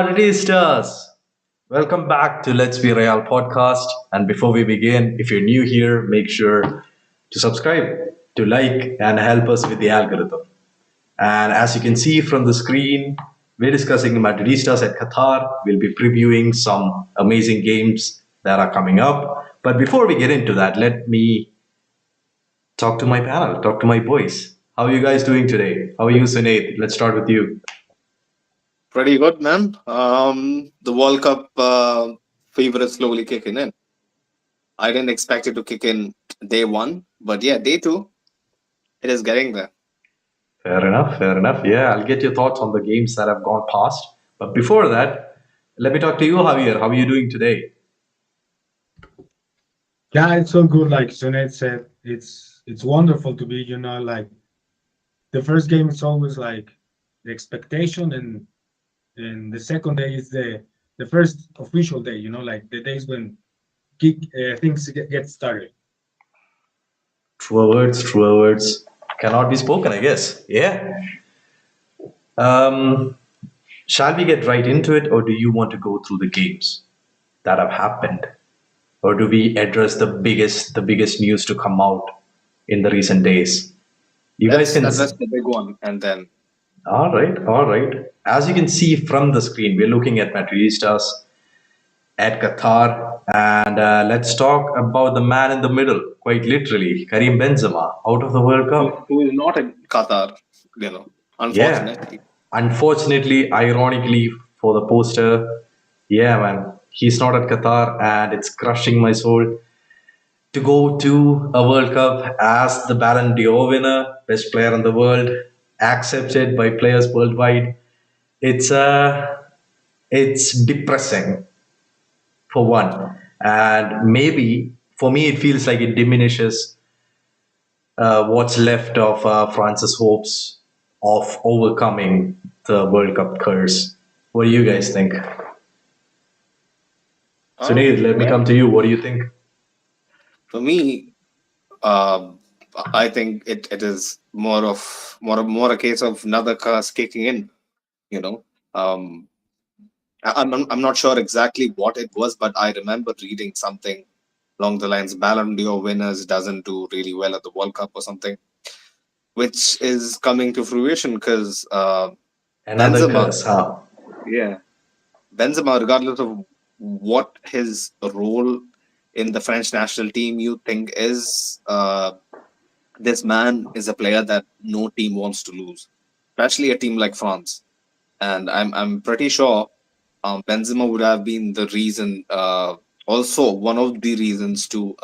Madridistas! Welcome back to Let's Be Real podcast. And before we begin, if you're new here, make sure to subscribe, to like, and help us with the algorithm. And as you can see from the screen, we're discussing Madridistas at Qatar. We'll be previewing some amazing games that are coming up. But before we get into that, let me talk to my panel, talk to my boys. How are you guys doing today? How are you, Sunaid? Let's start with you. Pretty good, man. The World Cup fever is slowly kicking in. I didn't expect it to kick in day one, but yeah, day two, it is getting there. Fair enough, fair enough. Yeah, I'll get your thoughts on the games that have gone past. But before that, let me talk to you, Javier. How are you doing today? Yeah, it's so good. Like Sunet said, it's wonderful to be. Like the first game is always like the expectation, and the second day is the first official day. Like the days when things get started. Truer words cannot be spoken, I guess. Yeah. Um, shall we get right into it, or do you want to go through the games that have happened? Or do we address the biggest news to come out in the recent days? You guys Let's can. address the big one, and then All right, all right. As you can see from the screen, we're looking at Madridistas at Qatar, and let's talk about the man in the middle, quite literally, Karim Benzema, out of the World Cup. who is not in Qatar, Yeah, unfortunately. unfortunately, ironically for the poster, yeah, man, he's not at Qatar, and it's crushing my soul to go to a World Cup as the Ballon d'Or winner, best player in the world, accepted by players worldwide. It's it's depressing for one, and maybe for me it feels like it diminishes what's left of France's hopes of overcoming the World Cup curse. What do you guys think? Sunil, let me Well, come to you. What do you think? for me, um, I think it is more a case of another curse kicking in. You know, um, I'm not sure exactly what it was, but I remember reading something along the lines Ballon d'Or winners doesn't do really well at the World Cup or something, which is coming to fruition because Another Benzema, curse, huh? yeah, Benzema, regardless of what his role in the French national team you think is, this man is a player that no team wants to lose, especially a team like France. And I'm pretty sure Benzema would have been the reason, also one of the reasons to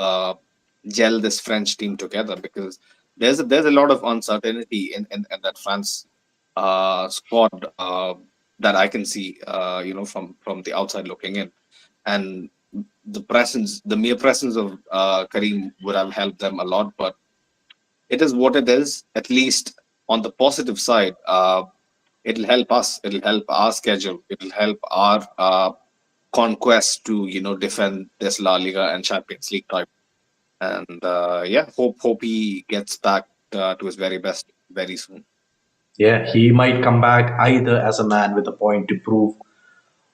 gel this French team together because there's a lot of uncertainty in that France squad that I can see, from the outside looking in, and the mere presence of Karim would have helped them a lot. But it is what it is. At least on the positive side, it'll help us. It'll help our schedule. It'll help our conquest to defend this La Liga and Champions League title. And yeah, hope he gets back to his very best very soon. Yeah, he might come back either as a man with a point to prove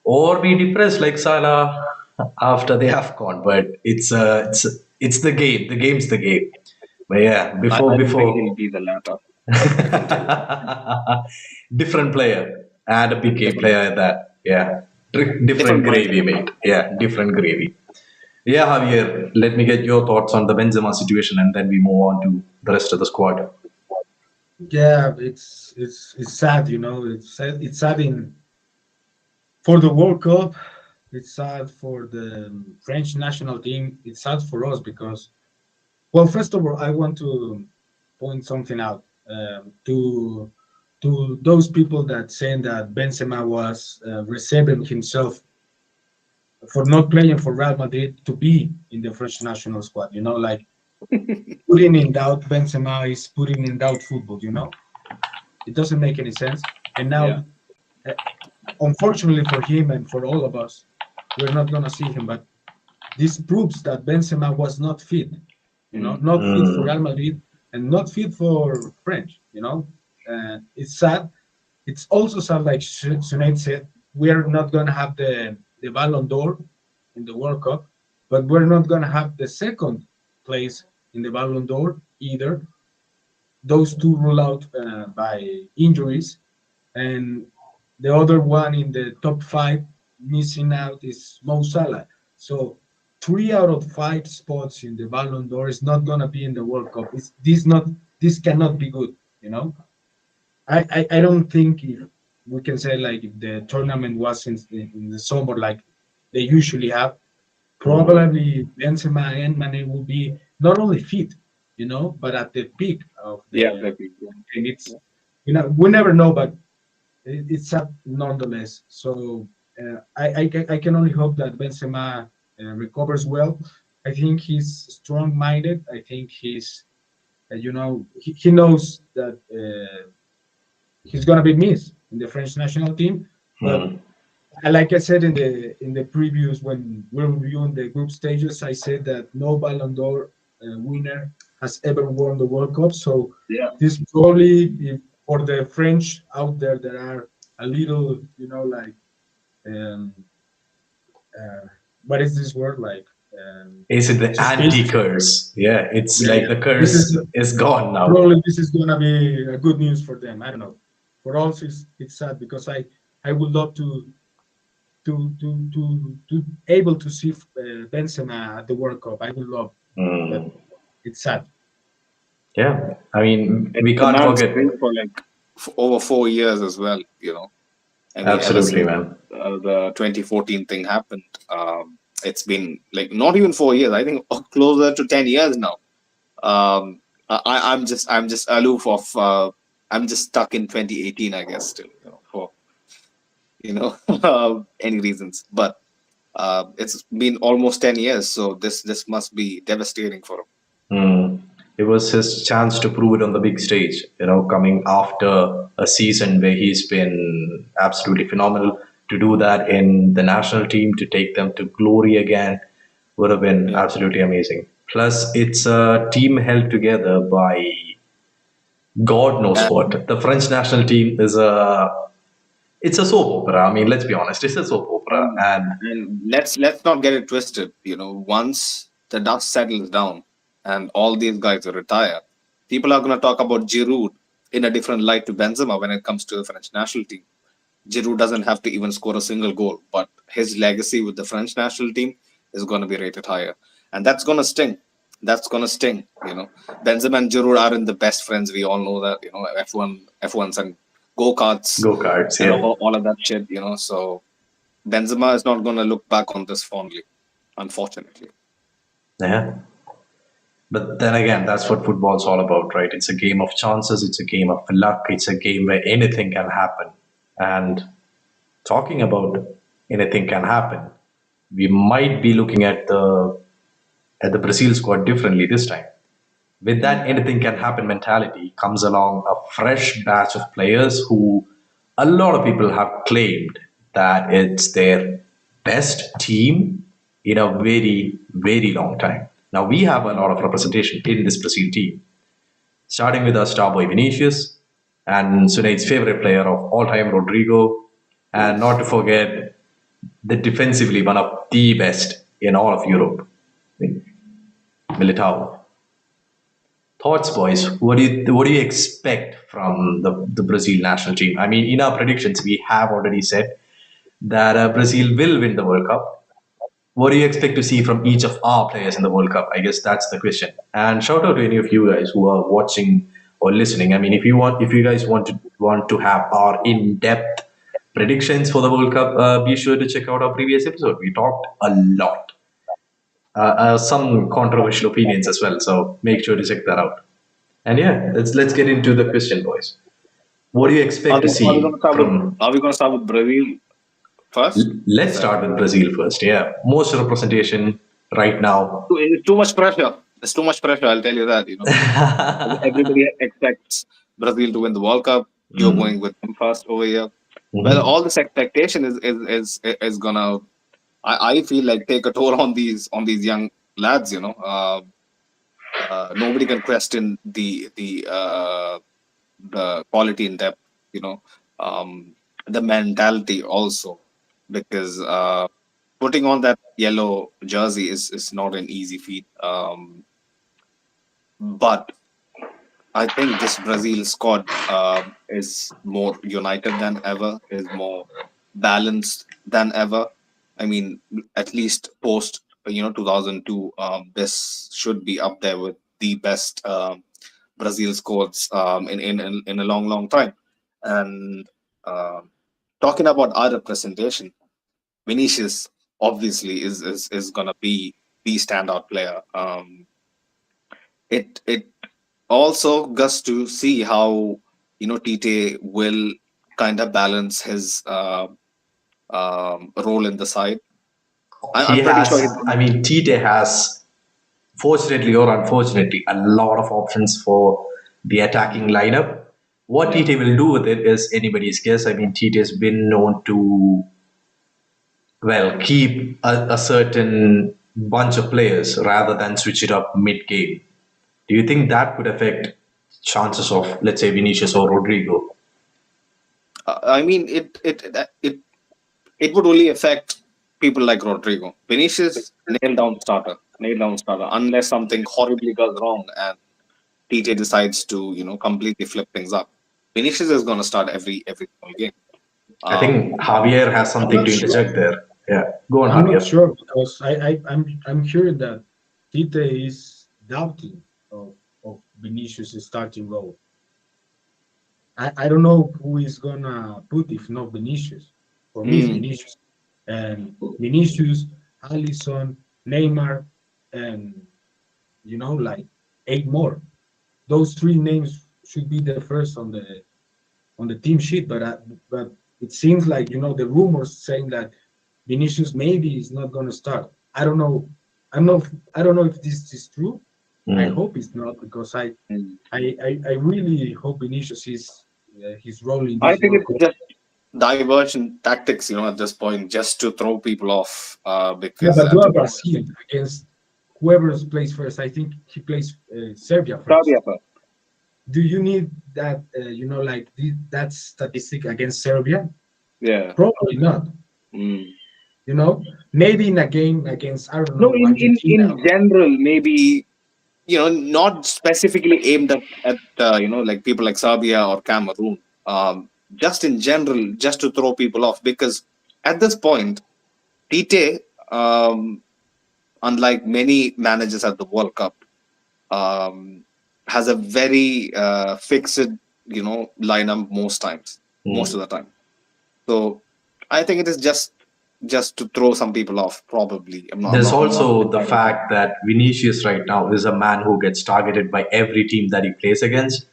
or be depressed like Salah after they have gone. But it's the game. The game's the game. But yeah, I don't think before he'll be the latter. different player and a PK Different, player at that. Yeah, different different gravy, mindset. mate. Yeah, different gravy. Yeah, Javier, let me get your thoughts on the Benzema situation, and then we move on to the rest of the squad. Yeah, it's sad. It's sad for the World Cup. It's sad for the French national team. It's sad for us because, well, first of all, I want to point something out to those people that saying that Benzema was reserving himself for not playing for Real Madrid to be in the French national squad. Like putting in doubt Benzema is putting in doubt football. It doesn't make any sense. And Yeah. now, uh, unfortunately for him and for all of us, we're not gonna see him. But this proves that Benzema was not fit. Mm. Not fit for Mm, Real Madrid and not fit for French. It's sad. It's also sad, like Sinead said. we are not going to have the Ballon d'Or in the World Cup, but we're not going to have the second place in the Ballon d'Or either. Those two rule out by injuries, and the other one in the top five missing out is Mo Salah. So 3 out of 5 spots in the Ballon d'Or is not gonna be in the World Cup. This cannot be good. You know, I don't think if we can say like if the tournament was in the summer like they usually have, Mm. probably Benzema and Mane will be not only fit, but at the peak of Yeah, the. maybe. Yeah. And it's we never know, but it's up nonetheless. So I can only hope that Benzema recovers well. I think he's strong-minded. I think he's he knows that he's gonna be missed in the French national team. But Mm. like I said in the previews when we were reviewing the group stages, I said that no Ballon d'Or winner has ever won the World Cup. So Yeah. this probably for the French out there that are a little, like um, uh, what is this word like? Is it the Suspicious. anti-curse? Yeah, it's Yeah, like yeah. the This is curse is gone now. probably this is gonna be a good news for them. I don't know. For us, it's sad because I would love to able to see Benzema at the World Cup. I would love, but Mm. it's sad. Yeah, I mean, we The can't man's forget. been for like over 4 years as well. I mean, ever Absolutely, since man. the 2014 thing happened, it's been like not even 4 years. I think closer to 10 years now. I'm just aloof of. I'm just stuck in 2018, I guess. Still, for any reasons. But it's been almost 10 years, so this must be devastating for him. Mm. It was his chance to prove it on the big stage, coming after a season where he's been absolutely phenomenal. To do that in the national team, to take them to glory again, would have been Yeah. absolutely amazing. Plus, it's a team held together by God knows And what. The French national team is it's a soap opera. I mean, let's be honest, it's a soap opera, and and and let's not get it twisted. Once the dust settles down and all these guys retire, people are going to talk about Giroud in a different light to Benzema when it comes to the French national team. Giroud doesn't have to even score a single goal, but his legacy with the French national team is going to be rated higher, and that's going to sting. That's going to sting. Benzema and Giroud are in the best friends. We all know that. F1s and go karts go cards. and Yeah, all of that shit. So Benzema is not going to look back on this fondly, unfortunately. yeah. But then again, that's what football's all about, right? It's a game of chances. It's a game of luck. It's a game where anything can happen. And talking about anything can happen, we might be looking at the Brazil squad differently this time. With Mm. that anything can happen mentality comes along a fresh batch of players who a lot of people have claimed that it's their best team in a very, very long time. Now we have a lot of representation in this Brazil team, starting with our star boy Vinicius and Sunaid's favorite player of all time, Rodrigo, and not to Oof. forget the defensively one of the best in all of Europe, Militao. Thoughts, boys. What do you expect from the Brazil national team? I mean, in our predictions, we have already said that Brazil will win the World Cup. What do you expect to see from each of our players in the World Cup? I guess that's the question. And shout out to any of you guys who are watching or listening. I mean, if you guys want to have our in-depth predictions for the World Cup, be sure to check out our previous episode. We talked a lot, some controversial opinions as well. So make sure to check that out. And yeah, let's get into the question, boys. What do you expect to Are we going see to start with from? Are we going to start with Brazil first? Let's Is that start with Brazil first. Yeah, most representation right now. it's too much pressure? It's too much pressure. I'll tell you that. Everybody expects Brazil to win the World Cup. You're Mm. going with them first over here. Well, Mhm. all this expectation is gonna. I feel like take a toll on these young lads. Nobody can question the quality and depth. You know, um, the mentality also, because putting on that yellow jersey is not an easy feat. But I think this Brazil squad is more united than ever, is more balanced than ever. I mean, at least post 2002, this should be up there with the best Brazil squads in a long time. And um talking about our representation, Vinicius obviously is gonna be the standout player. It also gets to see how Tite will kind of balance his role in the side. He I'm pretty sure has, I mean, Tite has, fortunately or unfortunately, a lot of options for the attacking lineup. What yeah. Tite will do with it is anybody's guess. I mean, Tite has been known to, well, keep a certain bunch of players rather than switch it up mid game. Do you think that could affect chances of, let's say, Vinicius or Rodrigo? I mean, it would only affect people like Rodrigo. Vinicius, nailed down starter, unless something horribly goes wrong and TJ decides to completely flip things up. Vinicius is going to start every single game. I Um, think Javier has I'm something not to sure. interject there. Yeah, go on, I'm not Javier. sure because I'm hearing that Tite is doubting of Vinicius' starting role. I don't know who is gonna put if not Vinicius. For me, it's mm, Vinicius and Vinicius, Alisson, Neymar, and like eight more. Those three names should be the first on the team sheet, but it seems like the rumors saying that Vinicius maybe is not going to start. I don't know. I don't know if this is true. I Mm. hope it's not because I mm. I I, I really hope Vinicius is his role in I this think World it's Cup. just diversion tactics, at this point, just to throw people off. Yeah, Because but you at the are moment, Brazil against whoever plays first. I think he plays Serbia first. Saudi first. Do you need that? Like that statistic against Serbia? Yeah. Probably not. Mm. Maybe in a game against I don't No, know Argentina. in general, maybe not specifically aimed at like people like Serbia or Cameroon. Just in general, just to throw people off, because at this point, Tite, um, unlike many managers at the World Cup, um, has a very fixed lineup most of Mm. the time. So I think it is just to throw some people off. Probably, There's I'm not also the entirely sure. fact that Vinicius right now is a man who gets targeted by every team that he plays against.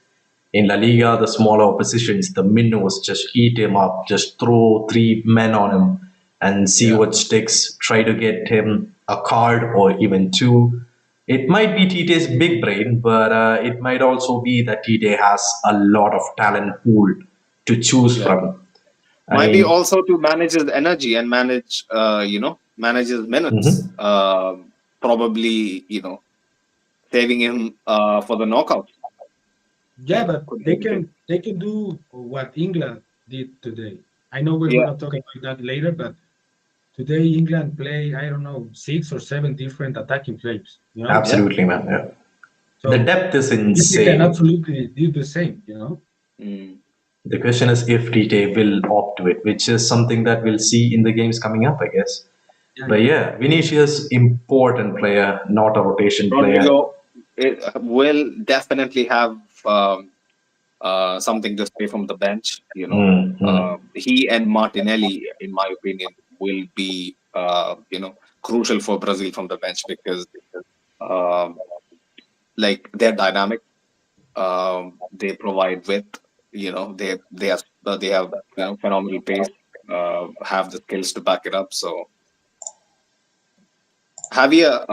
In La Liga, the smaller oppositions, the minnows just eat him up, just throw three men on him and see Yeah, what sticks, try to get him a card or even two. It might be Tite's big brain, but it might also be that Tite has a lot of talent pool to choose Yeah. from. I Might be mean, also to manage his energy and manage his minutes. mhm. Probably saving him for the knockout. yeah, but Could they very can they can do what England did today. I know we're Yeah, gonna talk about that later, but today England play I don't know 6 or 7 different attacking players. yeah. Absolutely, man. Yeah. The So depth is if they can insane. absolutely do the same. Mm. The question is if Tite will opt to it, which is something that we'll see in the games coming up, I guess. Yeah, But yeah. yeah, Vinicius, important player, not a rotation player. Rodrigo will definitely have something to say from the bench. Mm, mm. He and Martinelli, in my opinion, will be crucial for Brazil from the bench, because um, like they're dynamic. They provide width. They have phenomenal pace. Have the skills to back it up. So Javier,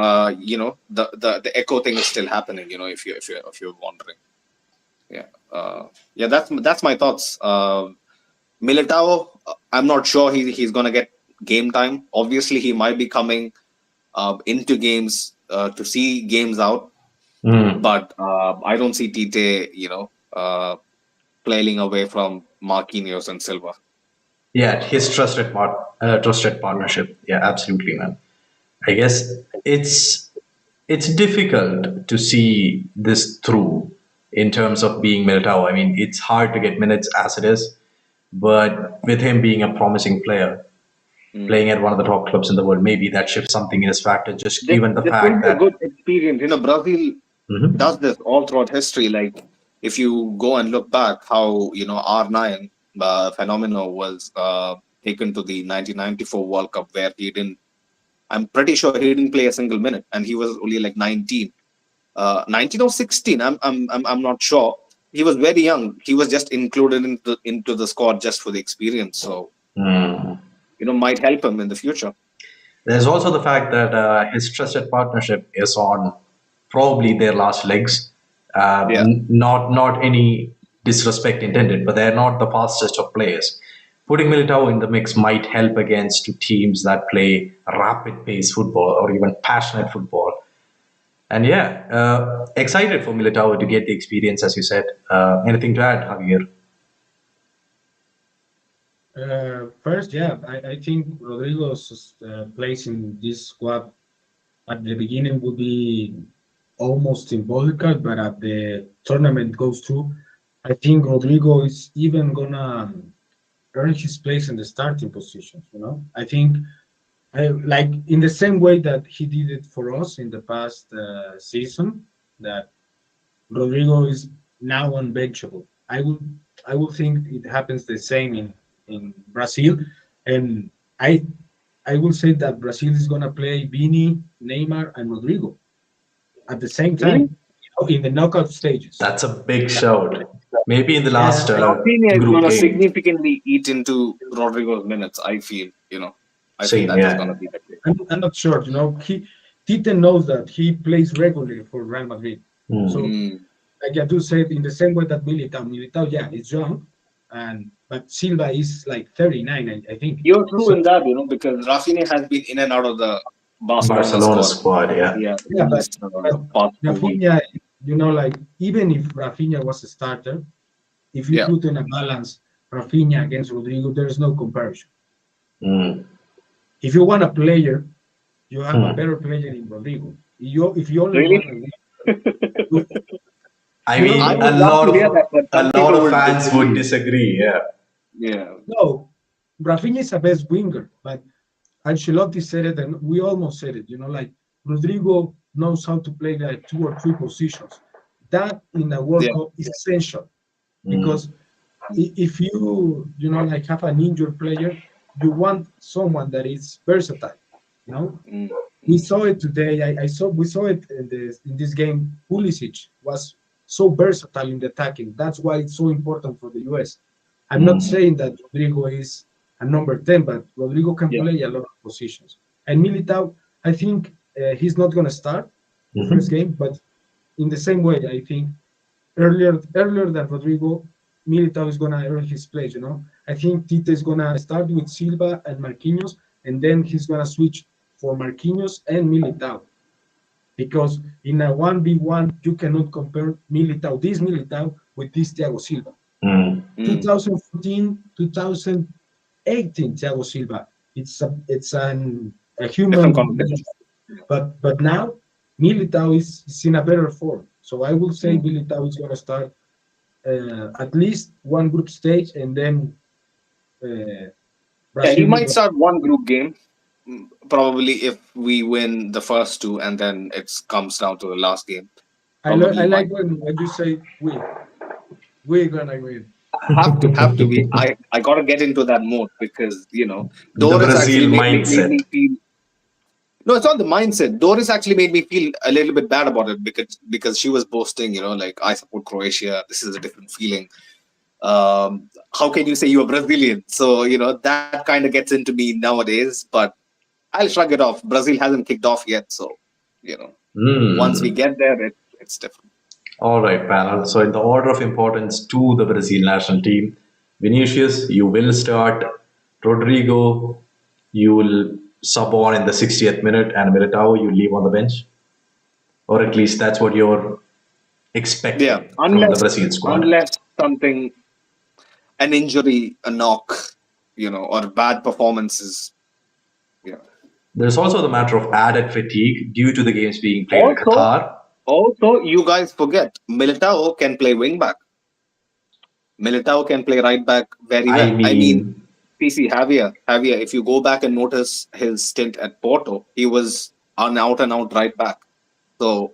the echo thing is still happening. If you're wondering, yeah, that's my thoughts. Militao, I'm not sure he's gonna get game time. Obviously, he might be coming into games to see games out, Mm. but I don't see Tite, flailing away from Marquinhos and Silva. Yeah, his trusted partnership. Yeah, absolutely, man. I guess it's it's difficult to see this through in terms of being Militao. I mean, it's hard to get minutes as it is, but with him being a promising player, Mm. playing at one of the top clubs in the world, maybe that shifts something in his factor. Just This given the this will fact be a that. good experience. Brazil does Mhm. this all throughout history. Like if you go and look back, how R9 Fenomeno was taken to the 1994 World Cup, where he didn't. I'm pretty sure he didn't play a single minute, and he was only like 19, 19 or 16. I'm not sure. He was very young. He was just included into the squad just for the experience. So Mm. might help him in the future. There's also the fact that his trusted partnership is on probably their last legs. Yeah. Not any disrespect intended, but they're not the fastest of players. Putting Militao in the mix might help against teams that play rapid pace football or even passionate football. And yeah, excited for Militao to get the experience, as you said. Anything to add, Javier? First, yeah, I think Rodrigo's place in this squad at the beginning would be almost symbolical, but as the tournament goes through, I think Rodrigo is even gonna earn his place in the starting positions. I think like in the same way that he did it for us in the past season, that Rodrigo is now unbenchable. I would think it happens the same in Brazil, and I I will say that Brazil is gonna play Vini, Neymar, and Rodrigo at the same Really? time, in the knockout stages. That's a big shout. Maybe in the Yeah, last Rafinha is group going to game. significantly eat into Rodrigo's minutes. I feel, I think Same, that is going to yeah. be the case. I'm not sure. Tite knows that he plays regularly for Real Madrid. Hmm. So, Mm. like I do say, in the same way that Militao, yeah, is young, and but Silva is like 39, I think. You're true So in that, because Rafinha has been in and out of the Barcelona Barcelona squad. squad, yeah. Yeah, yeah, these but past few weeks. Rafinha, like even if Rafinha was a starter, if you Yeah, put in a balance Rafinha against Rodrigo, there's no comparison. Mm. If you want a player, you have a Hmm. better player in Rodrigo. If you only really. want to win, I you know, I mean, would love to hear that, but a some lot people of would fans would disagree. disagree. Yeah. Yeah. no, Rafinha is a best winger, but Ancelotti said it, and we almost said it. Like Rodrigo knows how to play like two or three positions. That in a World Yeah. Cup is essential Mm. because if you like have an injured player, you want someone that is versatile. You know, Mm. we Mm. saw it today. We saw it in this game. Pulisic was so versatile in the attacking. That's why it's so important for the US. I'm not Mm. saying that Rodrigo is a number 10, but Rodrigo can Yeah. play a lot of positions. And Militao, I think he's not going to start the first Mhm. game, but in the same way, I think earlier than Rodrigo, Militao is gonna earn his place. I think Tite is gonna start with Silva and Marquinhos, and then he's gonna switch for Marquinhos and Militao because in a 1v1 you cannot compare this Militao with this Thiago Silva. Mm. Mm. 2014, 2018 Thiago Silva. It's a Different human conversation. being, but now Militao is in a better form. So I will say Mm. Militao is going to start at least one group stage, and then uh, Yeah, he Brazil is might going. start one group game, probably if we win the first two, and then it comes down to the last game. I Probably like might when you say we're gonna win. have to be. I gotta get into that mode because The Doris Brazil actually made mindset. me feel. No, it's not the mindset. Doris actually made me feel a little bit bad about it because she was boasting, like I support Croatia. This is a different feeling. How can you say you're Brazilian? So that kind of gets into me nowadays. But I'll shrug it off. Brazil hasn't kicked off yet, so you know once we Mm. get there, it's different. All right, panel. So, in the order of importance to the Brazil national team, Vinicius, you will start. Rodrigo, you will sub on in the 60th minute, and Militao, you leave on the bench. Or at least that's what you're Yeah, expecting from the unless Brazil squad. unless something, an injury, a knock. or bad performances. Yeah. There's also the matter of added fatigue due to the games being played in Also, Qatar. also, you guys forget Militao can play wing back. Militao can play right back very I well. I mean, mean, PC Javier. If you go back and notice his stint at Porto, he was an out and out right back. So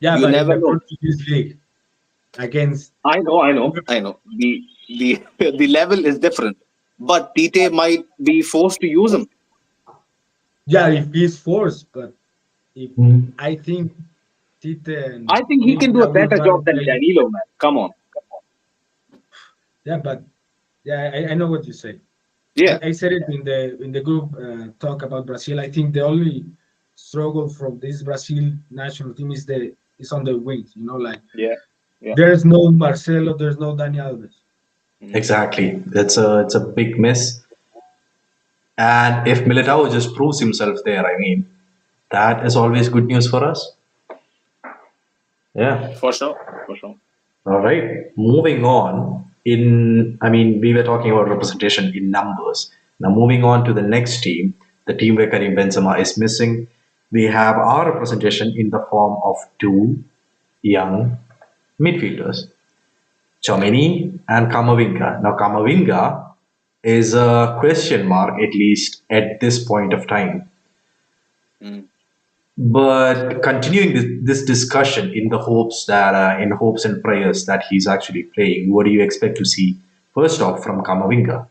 Yeah, you but in never the know. Portuguese league against I know. The the level is different, but Tite might be forced to use him. yeah, if he's forced, but if mm, I think Tite I and think he can do a Milita would better rather job than play. Danilo, man. Come on. Yeah, but yeah, I know what you say. Yeah, I said it in the group talk about Brazil. I think the only struggle from this Brazil national team is on the wings. Like yeah, yeah. there's no Marcelo, there's no Dani Alves. Mhm. exactly. It's a big miss. And if Militao just proves himself there, I mean, that is always good news for us. Yeah. For sure, for sure. All right. Moving on. I mean, we were talking about representation in numbers. Now, moving on to the next team, the team where Karim Benzema is missing, we have our representation in the form of two young midfielders, Yeah. Chomini and Kamavinga. Now, Kamavinga is a question mark, at least at this point of time. Mm. But continuing this discussion in hopes and prayers that he's actually playing, what do you expect to see first off from Kamavinga?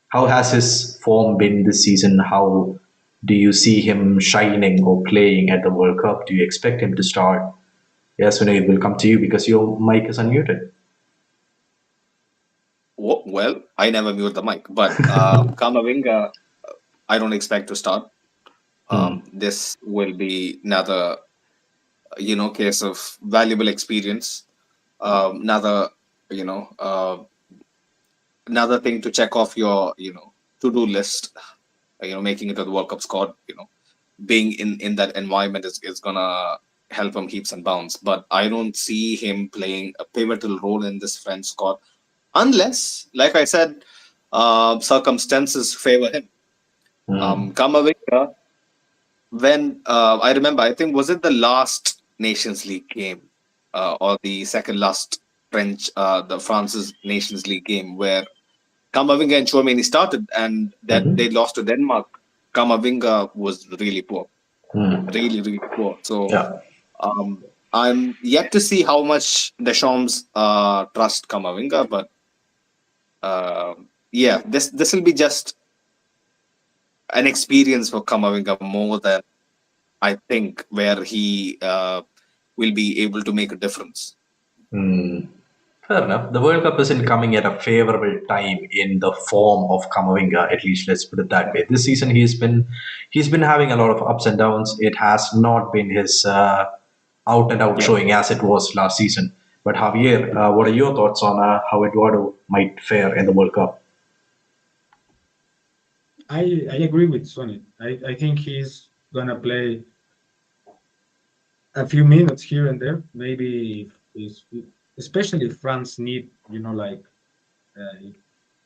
How has his form been this season? How do you see him shining or playing at the World Cup? Do you expect him to start? Yes, Vinay, it will come to you because your mic is unmuted. Well, I never mute the mic, but Kamavinga, I don't expect to start. Hmm. This will be another, case of valuable experience. Another, you know, uh, another thing to check off your, to-do list. Making it to the World Cup squad. Being in that environment is gonna help him keeps and bounds. But I don't see him playing a pivotal role in this French squad unless, like I said, circumstances favor him. Hmm. Kamavinga, when I remember, I think was it the last Nations League game or the second last the France's Nations League game where Kamavinga and Chouameni started and that they Mhm. lost to Denmark. Kamavinga was really poor, Hmm. really really poor. So Yeah. I'm yet to see how much Deschamps trust Kamavinga, but uh, yeah, this will be just an experience for Kamavinga more than I think where he will be able to make a difference. Hmm. Fair enough. The World Cup isn't coming at a favorable time in the form of Kamavinga. At least let's put it that way. This season he's been having a lot of ups and downs. It has not been his out and out Yeah. showing as it was last season. But Javier, what are your thoughts on how Eduardo might fare in the World Cup? I agree with Sonny. I think he's gonna play a few minutes here and there. Maybe especially if France need, like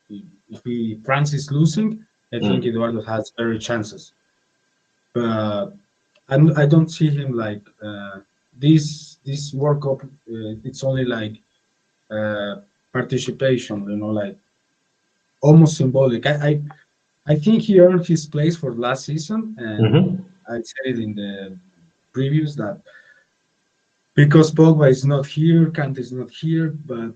if, France is losing, I think Mm. Eduardo has better chances. But I don't see him like this World Cup. It's only like uh, participation, like almost symbolic. I think he earned his place for last season, and Hmm. I said it in the previews that because Pogba is not here, Kante is not here, but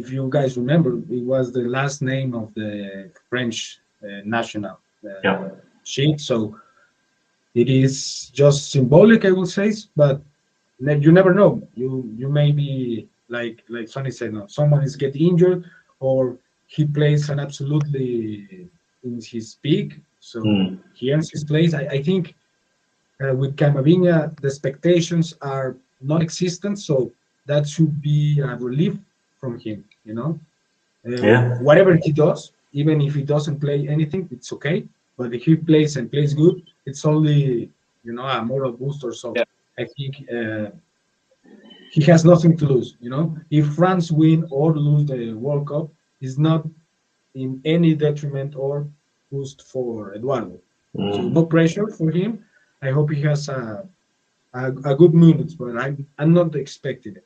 if you guys remember, it was the last name of the French national Yeah. sheet, so it is just symbolic, I would say, but you never know. You may be like Sonny said, no, someone is getting injured, or he plays an absolutely in his peak, so Mm. he earns his place. I think with Camavinga, the expectations are non-existent, so that should be a relief from him. Yeah. Whatever he does, even if he doesn't play anything, it's okay. But if he plays and plays good, it's only a moral booster. So Yeah. I think he has nothing to lose. If France win or lose the World Cup, is not in any detriment or boost for Eduardo. So Mm. no pressure for him. I hope he has a good minutes, but I'm not expecting it.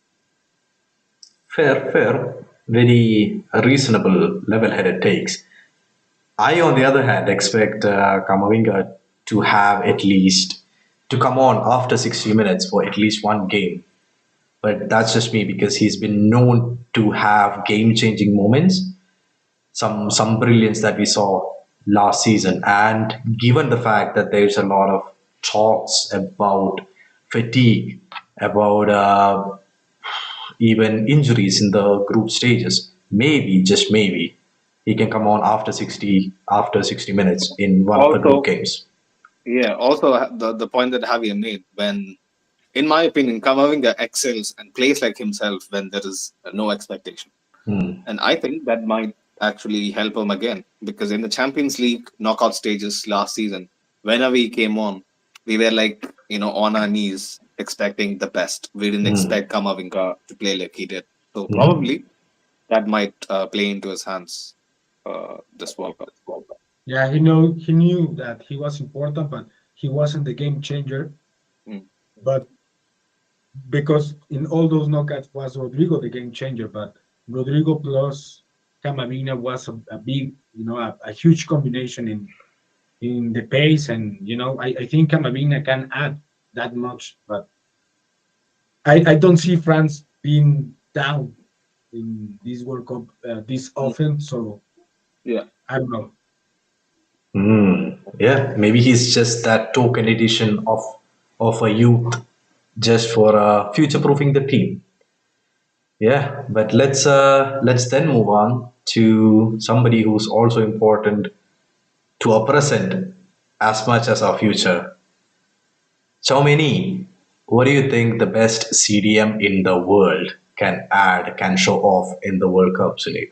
Fair, fair. Very reasonable, level-headed takes. I, on the other hand, expect Kamavinga to have at least to come on after 60 minutes for at least one game. But that's just me because he's been known to have game-changing moments, some brilliance that we saw last season. And given the fact that there's a lot of talks about fatigue, about even injuries in the group stages, maybe just maybe he can come on after 60 minutes in one of the group Also, games. yeah, also the point that Javier made when, in my opinion, Kamavinga excels and plays like himself when there is no expectation. Hmm. And I think that might actually help him again because in the Champions League knockout stages last season, whenever he came on, we were like, on our knees expecting the best. We didn't Hmm. expect Kamavinga to play like he did. So Hmm. probably that might play into his hands this World Cup. Yeah, he knew that he was important, but he wasn't the game changer. Mm. But because in all those knockouts was Rodrigo the game changer, but Rodrigo plus Camavinga was a big, a huge combination in the pace, and I think Camavinga can add that much, but I don't see France being down in this World Cup this Mm. often, so Yeah. I don't know. Hmm. Yeah, maybe he's just that token edition of a youth just for future proofing the team. Yeah, but let's then move on to somebody who's also important to our present as much as our future. Chaumeni, what do you think the best CDM in the world can show off in the World Cup, Sunil?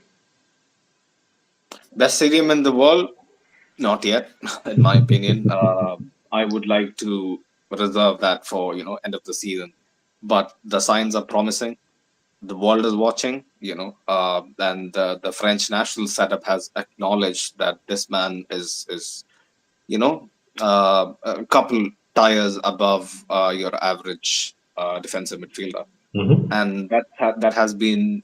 Best stadium in the world? Not yet, in my opinion. I would like to reserve that for end of the season. But the signs are promising. The world is watching, and the French national setup has acknowledged that this man is you know a couple tires above your average defensive midfielder, Hmm. and that has been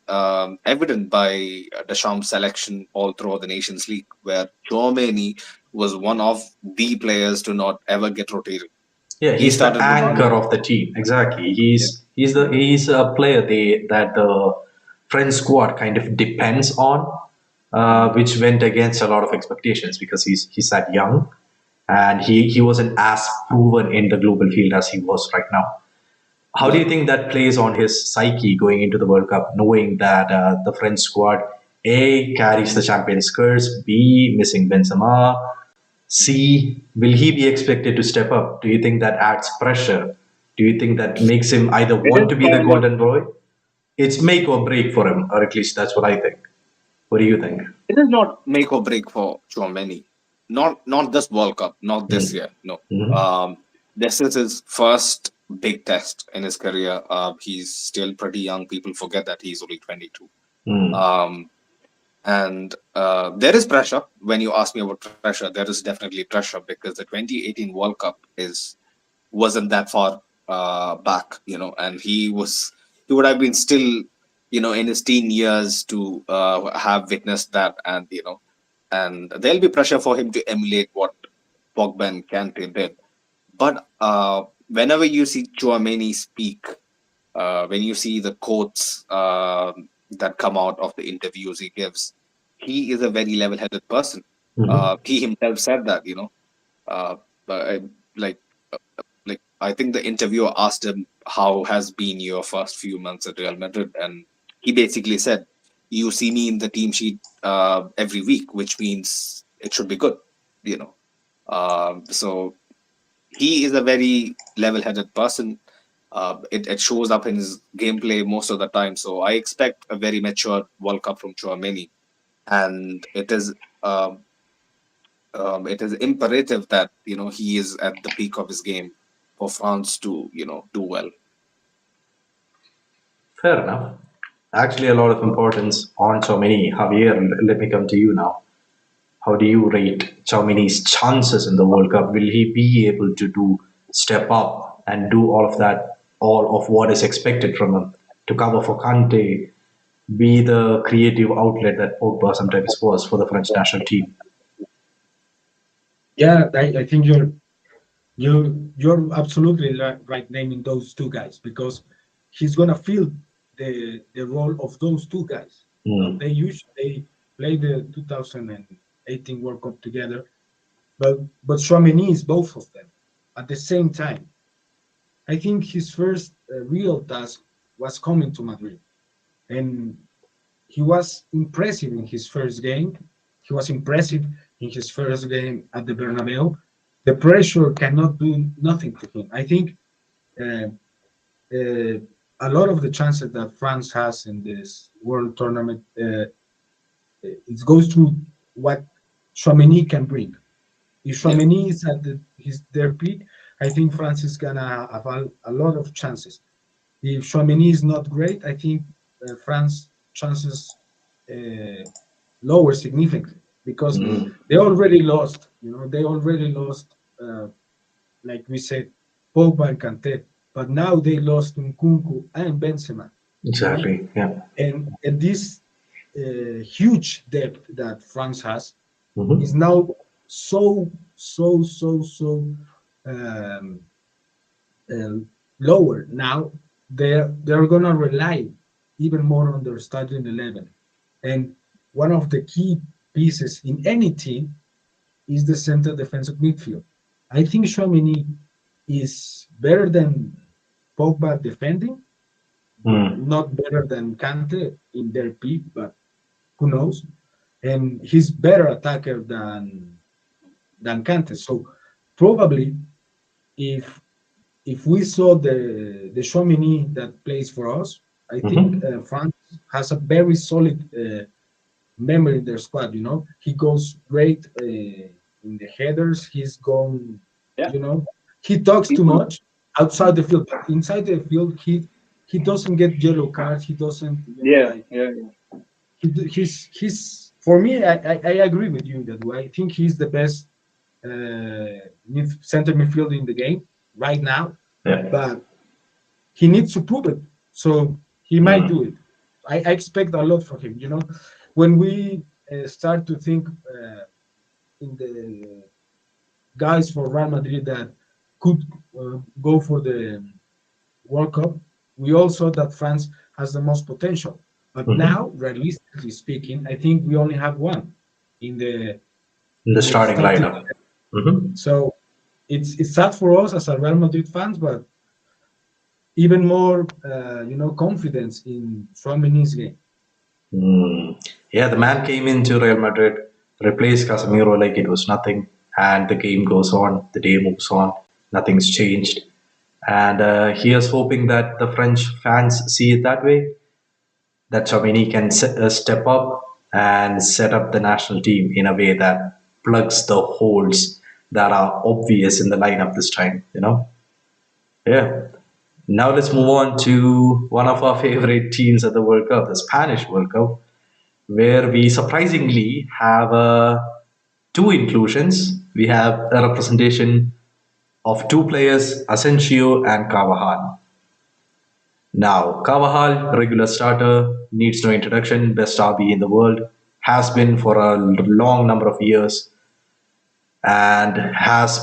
evident by Deschamps' selection all throughout the Nations League, where Chouameni was one of the players to not ever get rotated. Yeah, He he's the started anchor regardless. of the team. Exactly. Yeah. He's a player that the French squad kind of depends on, Mhm. which went against a lot of expectations because he's that young, and he wasn't as proven in the global field as he was right now. How do Yeah. you think that plays on his psyche going into the World Cup, knowing that the French squad A carries the Champions curse, B missing Benzema, C, will he be expected to step up? Do you think that adds pressure? Do you think that makes him either It want is to be the kind of golden boy? It's make or break for him, or at least that's what I think. What do you think? it is not make or break for Chouameni. Not this World Cup, not this Mm. year. No. Mhm. Um, this is his first big test in his career. He's still pretty young. People forget that he's only 22. Mm. Um, and there is pressure. When you ask me about pressure, there is definitely pressure because the 2018 World Cup is wasn't that far back, and he would have been still, in his teen years to have witnessed that, and there'll be pressure for him to emulate what Pogba and Kante did. But whenever you see Chouameni speak, when you see the quotes that come out of the interviews he gives, he is a very level-headed person. Mhm. He himself said that, uh, uh, like like I think the interviewer asked him how has been your first few months at Real Madrid, and he basically said, "You see me in the team sheet every week, which means it should be good." You know, so he is a very level-headed person. It shows up in his gameplay most of the time. So I expect a very mature World Cup from Chouameni, and um, it is imperative that he is at the peak of his game for France to do well. Fair enough. Actually, a lot of importance on Chomini. Javier, let me come to you now. How do you rate Chomini's chances in the World Cup? Will he be able to do step up and do all of that, all of what is expected from him to cover for Kante, be the creative outlet that Pogba sometimes was for the French national team? Yeah, I think you're absolutely right naming those two guys because he's gonna fill the role of those two guys. You know, Mm. they played the 2018 World Cup together, but Chouameni is both of them at the same time. I think his first real task was coming to Madrid, and he was impressive in his first game. He was impressive in his first game at the Bernabeu. The pressure cannot do nothing to him. I think uh, uh, a lot of the chances that France has in this World Tournament it goes to what Chouameni can bring. If Yeah. Chouameni is at their peak, I think France is gonna have a lot of chances. If Chouameni is not great, I think France chances uh, lower significantly because Mm. they already lost. You know, they already lost, like we said, Pogba and Kante, but now they lost Nkunku and Benzema. You know, Exactly. Yeah. and this huge depth that France has is Hmm. now so um, uh, lower. Now they're gonna rely even more on their starting 11, and one of the key pieces in any team is the center defensive midfield. I think Chouameni is better than Pogba defending, but Mm. not better than Kante in their peak, but who knows? And he's better attacker than Kante. So probably if we saw the Chouameni that plays for us, I think Hmm. France has a very solid member in their squad. You know, he goes great in the headers. He's gone. Yeah. You know, he talks too People. much outside the field, but inside the field, he doesn't get yellow cards. He doesn't, Yeah. like Yeah. he's for me. I agree with you that way. I think he's the best center midfielder in the game right now, Yeah. but he needs to prove it. So he might do Mm. it. I expect a lot from him. You know, when we start to think in the guys for Real Madrid that could go for the World Cup, we all saw that France has the most potential. But now, Hmm. realistically speaking, I think we only have one in the In the starting starting. lineup. Hmm. So it's sad for us as a Real Madrid fans, but even more, confidence in Tchouameni's game. Mm. Yeah, the man came into Real Madrid, replaced Casemiro like it was nothing, and the game goes on, the day moves on, nothing's changed. And he is hoping that the French fans see it that way, that Chouameni can step up and set up the national team in a way that plugs the holes that are obvious in the lineup this time, you know? Yeah. Now let's move on to one of our favorite teams at the World Cup, the Spanish World Cup, where we surprisingly have two inclusions. We have a representation of two players, Asensio and Carvajal. Now, Carvajal, regular starter, needs no introduction, best RB in the world, has been for a long number of years, and has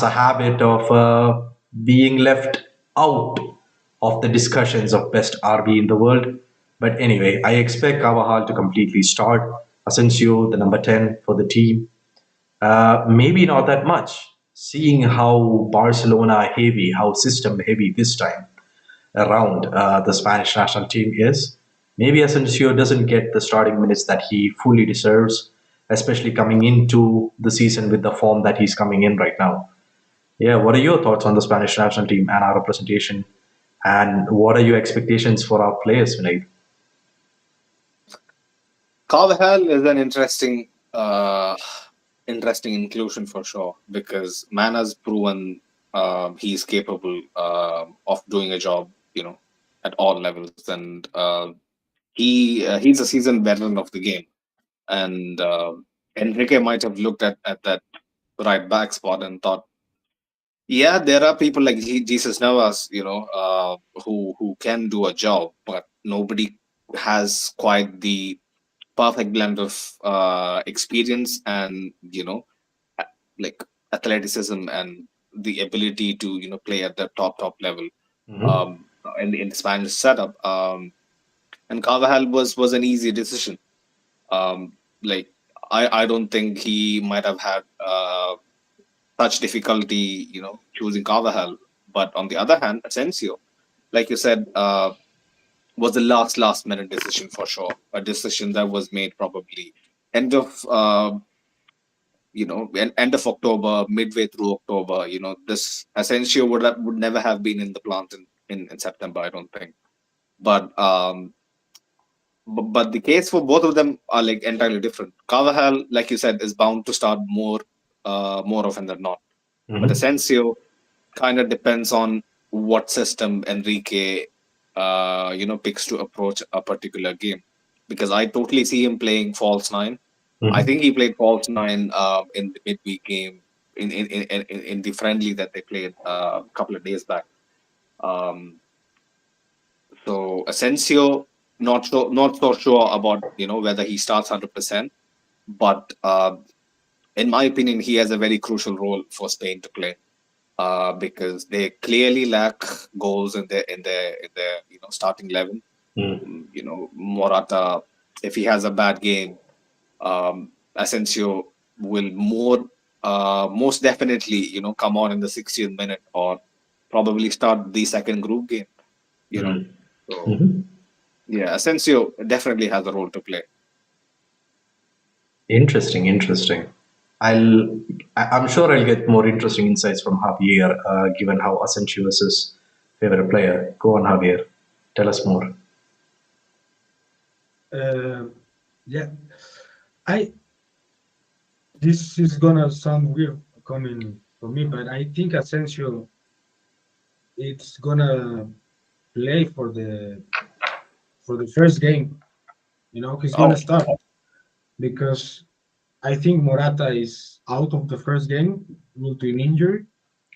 a habit of being left out of the discussions of best RB in the world. But anyway, I expect Carvajal to completely start. Asensio, the number 10 for the team. Maybe not that much, seeing how Barcelona heavy, how system heavy this time around the Spanish national team is. Maybe Asensio doesn't get the starting minutes that he fully deserves, especially coming into the season with the form that he's coming in right now. Yeah, what are your thoughts on the Spanish national team and our representation? And what are your expectations for our players, Vinay? Carvajal is an interesting inclusion for sure because man has proven he's capable of doing a job, at all levels, and he's a seasoned veteran of the game, and Enrique might have looked at that right back spot and thought, yeah, there are people like Jesus Navas, who can do a job, but nobody has quite the perfect blend of experience and like athleticism and the ability to play at the top level Mhm. in the Spanish setup. And Carvajal was an easy decision. Like I don't think he might have had such difficulty, choosing Carvajal. But on the other hand, Asensio, like you said, was the last minute decision for sure. A decision that was made probably end of end of October, midway through October. This Asensio would never have been in the plant in September, I don't think. But but the case for both of them are like entirely different. Carvajal, like you said, is bound to start more often than not. But Mhm. Asensio kind of depends on what system Enrique picks to approach a particular game. Because I totally see him playing false nine. I Mhm. think he played false nine in the midweek game in the friendly that they played a couple of days back. Um, so Asensio, not so sure about whether he starts 100%, but in my opinion, he has a very crucial role for Spain to play because they clearly lack goals in their starting 11. Mhm. Morata, if he has a bad game, Asensio will most definitely come on in the 60th minute or probably start the second group game. You know, Mhm. so Mhm. yeah, Asensio definitely has a role to play. Interesting, interesting. I'm sure I'll get more interesting insights from Javier, given how Asensio is his favorite player. Go on, Javier. Tell us more. Uh, yeah, I this is gonna sound weird coming from me, but I think Asensio it's gonna play for the first game. He's gonna Oh, start because I think Morata is out of the first game due to an injury.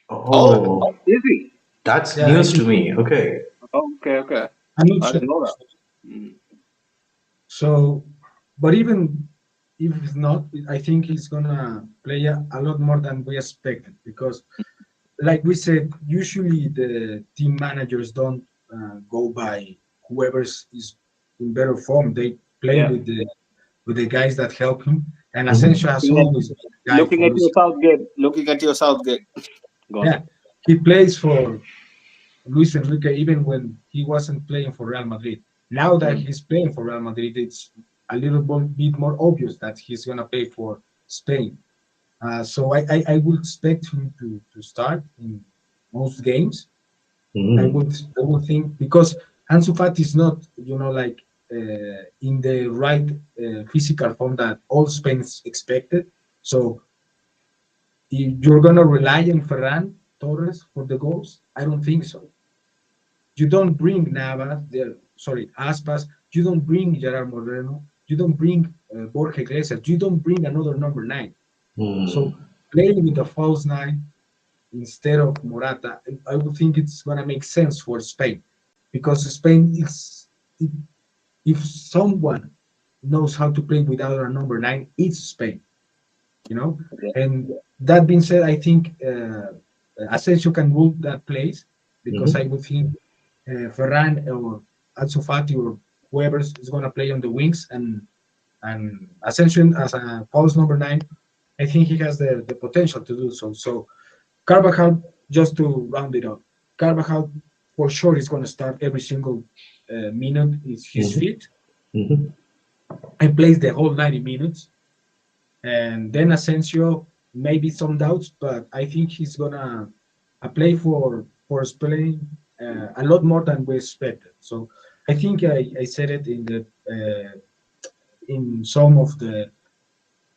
Oh, easy. that's Yeah, I news to think me. Okay. Oh, okay, okay. I'm not I sure. didn't know that. Mm. So, but even if it's not, I think he's gonna play a lot more than we expected because, like we said, usually the team managers don't go by whoever's is in better form. They play Yeah. with the guys that help him, and Mhm. Asensio has Looking at, always been a guy looking for at your Luis. Southgate. Looking at your Southgate. Go on. Yeah, he plays for Luis Enrique even when he wasn't playing for Real Madrid. Now that Mm. he's playing for Real Madrid, it's a little bit more obvious that he's gonna play for Spain. So I would expect him to start in most games. Mhm. I would think because Ansu Fati is not like in the right physical form that all Spain's expected. So if you're gonna rely on Ferran Torres for the goals, I don't think so. You don't bring Navas, sorry, Aspas. You don't bring Gerard Moreno. You don't bring Borja Iglesias. You don't bring another number nine. Mhm. So playing with a false nine instead of Morata, I would think it's gonna make sense for Spain because Spain is if someone knows how to play without a number nine, it's Spain. You know. Yeah. And that being said, I think Asensio can rule that place because I Mhm. would think Ferran or Ansu Fati or whoever is going to play on the wings and Asensio as a false number nine, I think he has the potential to do so. So Carvajal, just to round it up, Carvajal for sure is going to start every single minute is his Mhm. feet Mhm. and plays the whole 90 minutes. And then Asensio, maybe some doubts, but I think he's gonna play for Spain a lot more than we expected. So I think I said it in some of the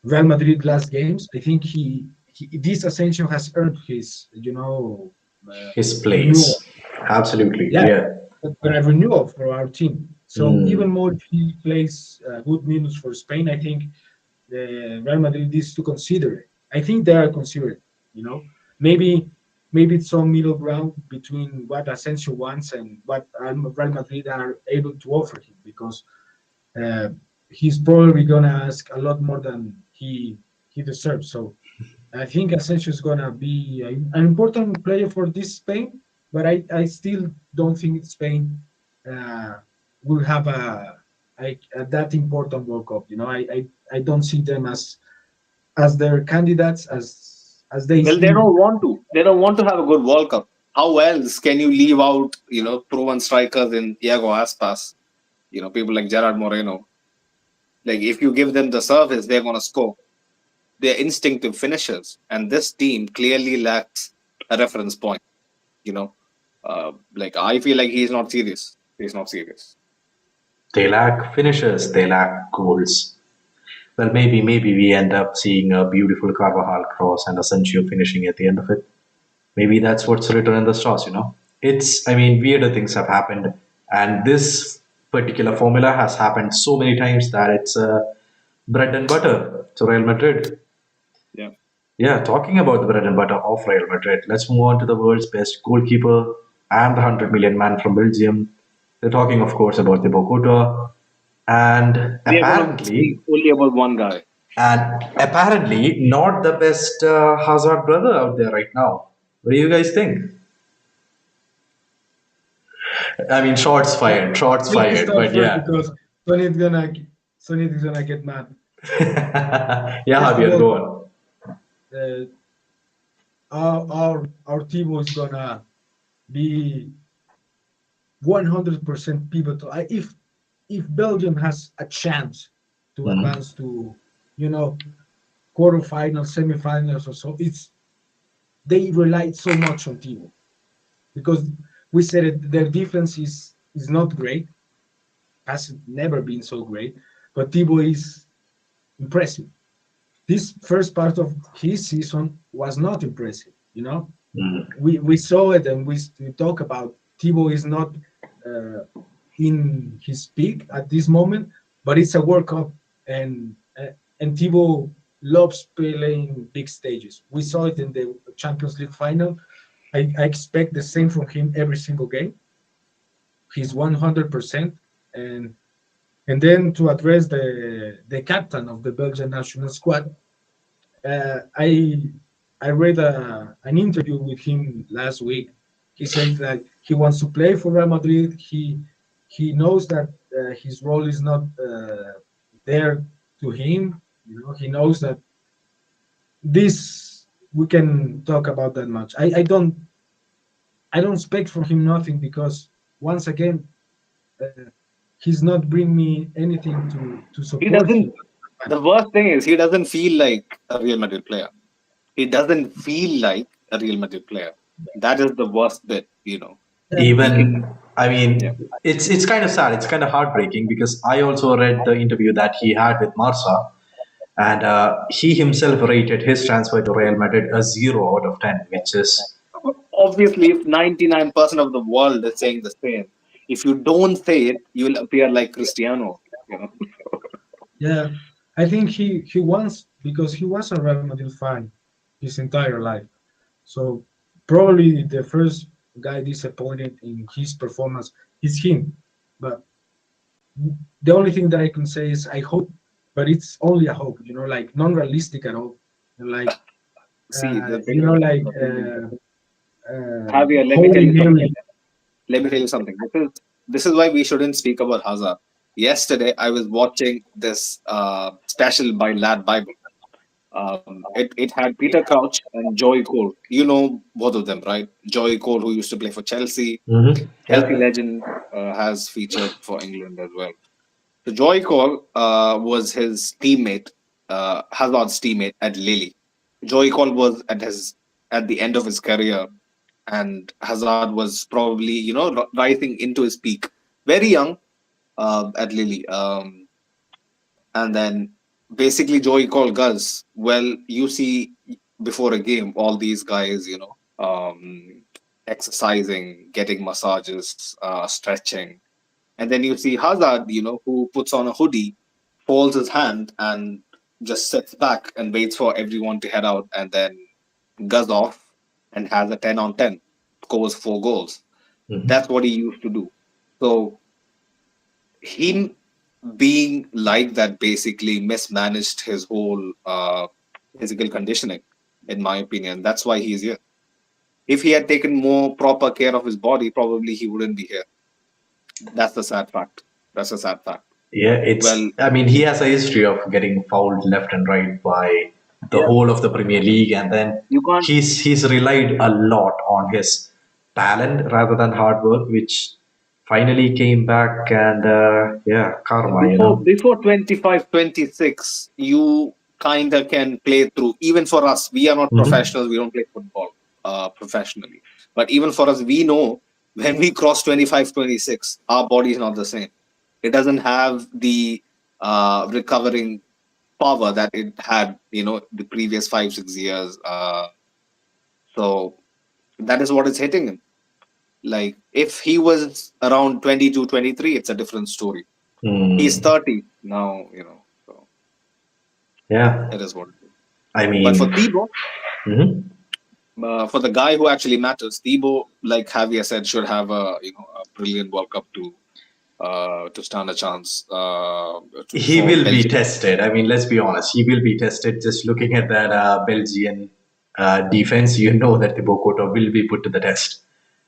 Real Madrid last games. I think he this Asensio has earned his His renewal. place. Absolutely. Yeah, Yeah. a renewal for our team. So even Mm. more if he plays good minutes for Spain, I think the Real Madrid needs to consider it. I think they are considering. You know, maybe it's some middle ground between what Asensio wants and what Real Madrid are able to offer him because uh, he's probably gonna ask a lot more than he deserves. So I think Asensio is gonna be an important player for this Spain, but I still don't think Spain uh, will have a that important World Cup. You know, I don't see them as their candidates as they Well, they see. don't want to. They don't want to have a good World Cup. How else can you leave out, proven strikers in Iago Aspas, people like Gerard Moreno? Like, if you give them the service, they're going to score. They're instinctive finishers. And this team clearly lacks a reference point, you know. Like, I feel like he's not serious. He's not serious. They lack finishes, they lack goals. Well, maybe we end up seeing a beautiful Carvajal cross and Asensio finishing at the end of it. Maybe that's what's written in the stars. It's, I mean, weirder things have happened, and this particular formula has happened so many times that it's bread and butter to Real Madrid. Yeah. Yeah, talking about the bread and butter of Real Madrid, let's move on to the world's best goalkeeper and the 100 million man from Belgium. They're talking, of course, about the Bogota, and We are going to speak apparently, only about one guy. not the best Hazard brother out there right now. What do you guys think? I mean, shots Please fired, stop but first yeah. because Sonny's gonna Sonny's gonna get mad. Yeah, First of Javier, all, go on. uh, our team was gonna be 100% pivotal. If Belgium has a chance to Mhm. advance to, you know, quarterfinals, semifinals, or so, it's they relied so much on Timo because we said it, their defense is not great, has never been so great, but Timo is impressive. This first part of his season was not impressive. You know, Mm. we saw it and we talk about Thibaut is not uh, in his peak at this moment, but it's a World Cup and Thibaut loves playing big stages. We saw it in the Champions League final. I expect the same from him every single game. He's 100%, and then to address the captain of the Belgian national squad, I read an interview with him last week. He says that he wants to play for Real Madrid. He knows that his role is not there to him. You know, he knows that this we can talk about that much. I don't expect from him nothing because once again he's not bring me anything to He support doesn't, him. the worst thing is, he doesn't feel like a Real Madrid player. He doesn't feel like a Real Madrid player. That is the worst bit. He Even, can, I yeah. mean, it's kind of sad. It's kind of heartbreaking because I also read the interview that he had with Marsa, and he himself rated his transfer to Real Madrid a 0 out of 10, which is Obviously, if 99% of the world is saying the same, if you don't say it, you will appear like Cristiano. Yeah, I think he wants because he was a Real Madrid fan his entire life. So probably the first guy disappointed in his performance is him. But the only thing that I can say is I hope, but it's only a hope. You know, like non-realistic at all. Like See, like the thing is, Javier, let me tell Holy you something. Mary. Let me tell you something. This is why we shouldn't speak about Hazard. Yesterday, I was watching this special by Lad Bible. It had Peter Crouch and Joey Cole. You know both of them, right? Joey Cole, who used to play for Chelsea, Mhm. Chelsea Yeah. legend, has featured for England as well. So Joey Cole was his teammate, Hazard's teammate at Lille. Joey Cole was at the end of his career, and Hazard was probably rising into his peak, very young at Lille. And then basically Joey called Gus. Well, you see before a game, all these guys, exercising, getting massages, stretching. And then you see Hazard, who puts on a hoodie, folds his hand, and just sits back and waits for everyone to head out, and then goes off and has a 10 on 10, scores 4 goals. Mhm. That's what he used to do. So him being like that basically mismanaged his whole physical conditioning, in my opinion. That's why he's here. If he had taken more proper care of his body, probably he wouldn't be here. That's the sad fact. That's a sad fact. Yeah, Well, I mean, he has a history of getting fouled left and right by the yeah, whole of the Premier League, and then you can't. he's relied a lot on his talent rather than hard work, which finally came back, and yeah, karma, you Before know. before 25, 26, you kind of can play through. Even for us, we are not Mhm. professionals. We don't play football professionally. But even for us, we know when we cross 25, 26, our body is not the same. It doesn't have the recovering power that it had, the previous 5, 6 years. So that is what is hitting him. Like if he was around 22, 23, it's a different story. He's Mm, 30 now, so yeah, it is what it is. I But for mean, Thibaut, mhm. for the guy who actually matters, Thibaut, like Javier said, should have a brilliant World Cup to stand a chance He for will be Belgium. tested. I mean, let's be honest. He will be tested. Just looking at that Belgian defense, you know that the Bokota will be put to the test.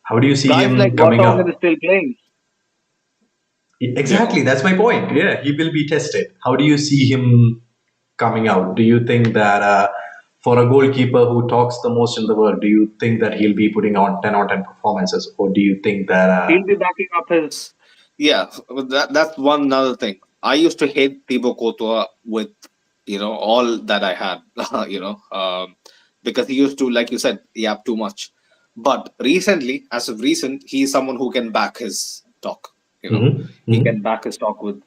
How do you see Guys like him coming Vertonghen is up? still playing, you Exactly, know. that's my point. Yeah, he will be tested. How do you see him coming out? Do you think that for a goalkeeper who talks the most in the world, do you think that he'll be putting on 10 out of 10 performances? Or do you think that, He'll be backing up his. Yeah, but that's one other thing. I used to hate Thibaut Courtois with all that I had, because he used to, like you said, yap too much. But recently, as of recent, he's someone who can back his talk. Mhm, He mhm. can back his talk with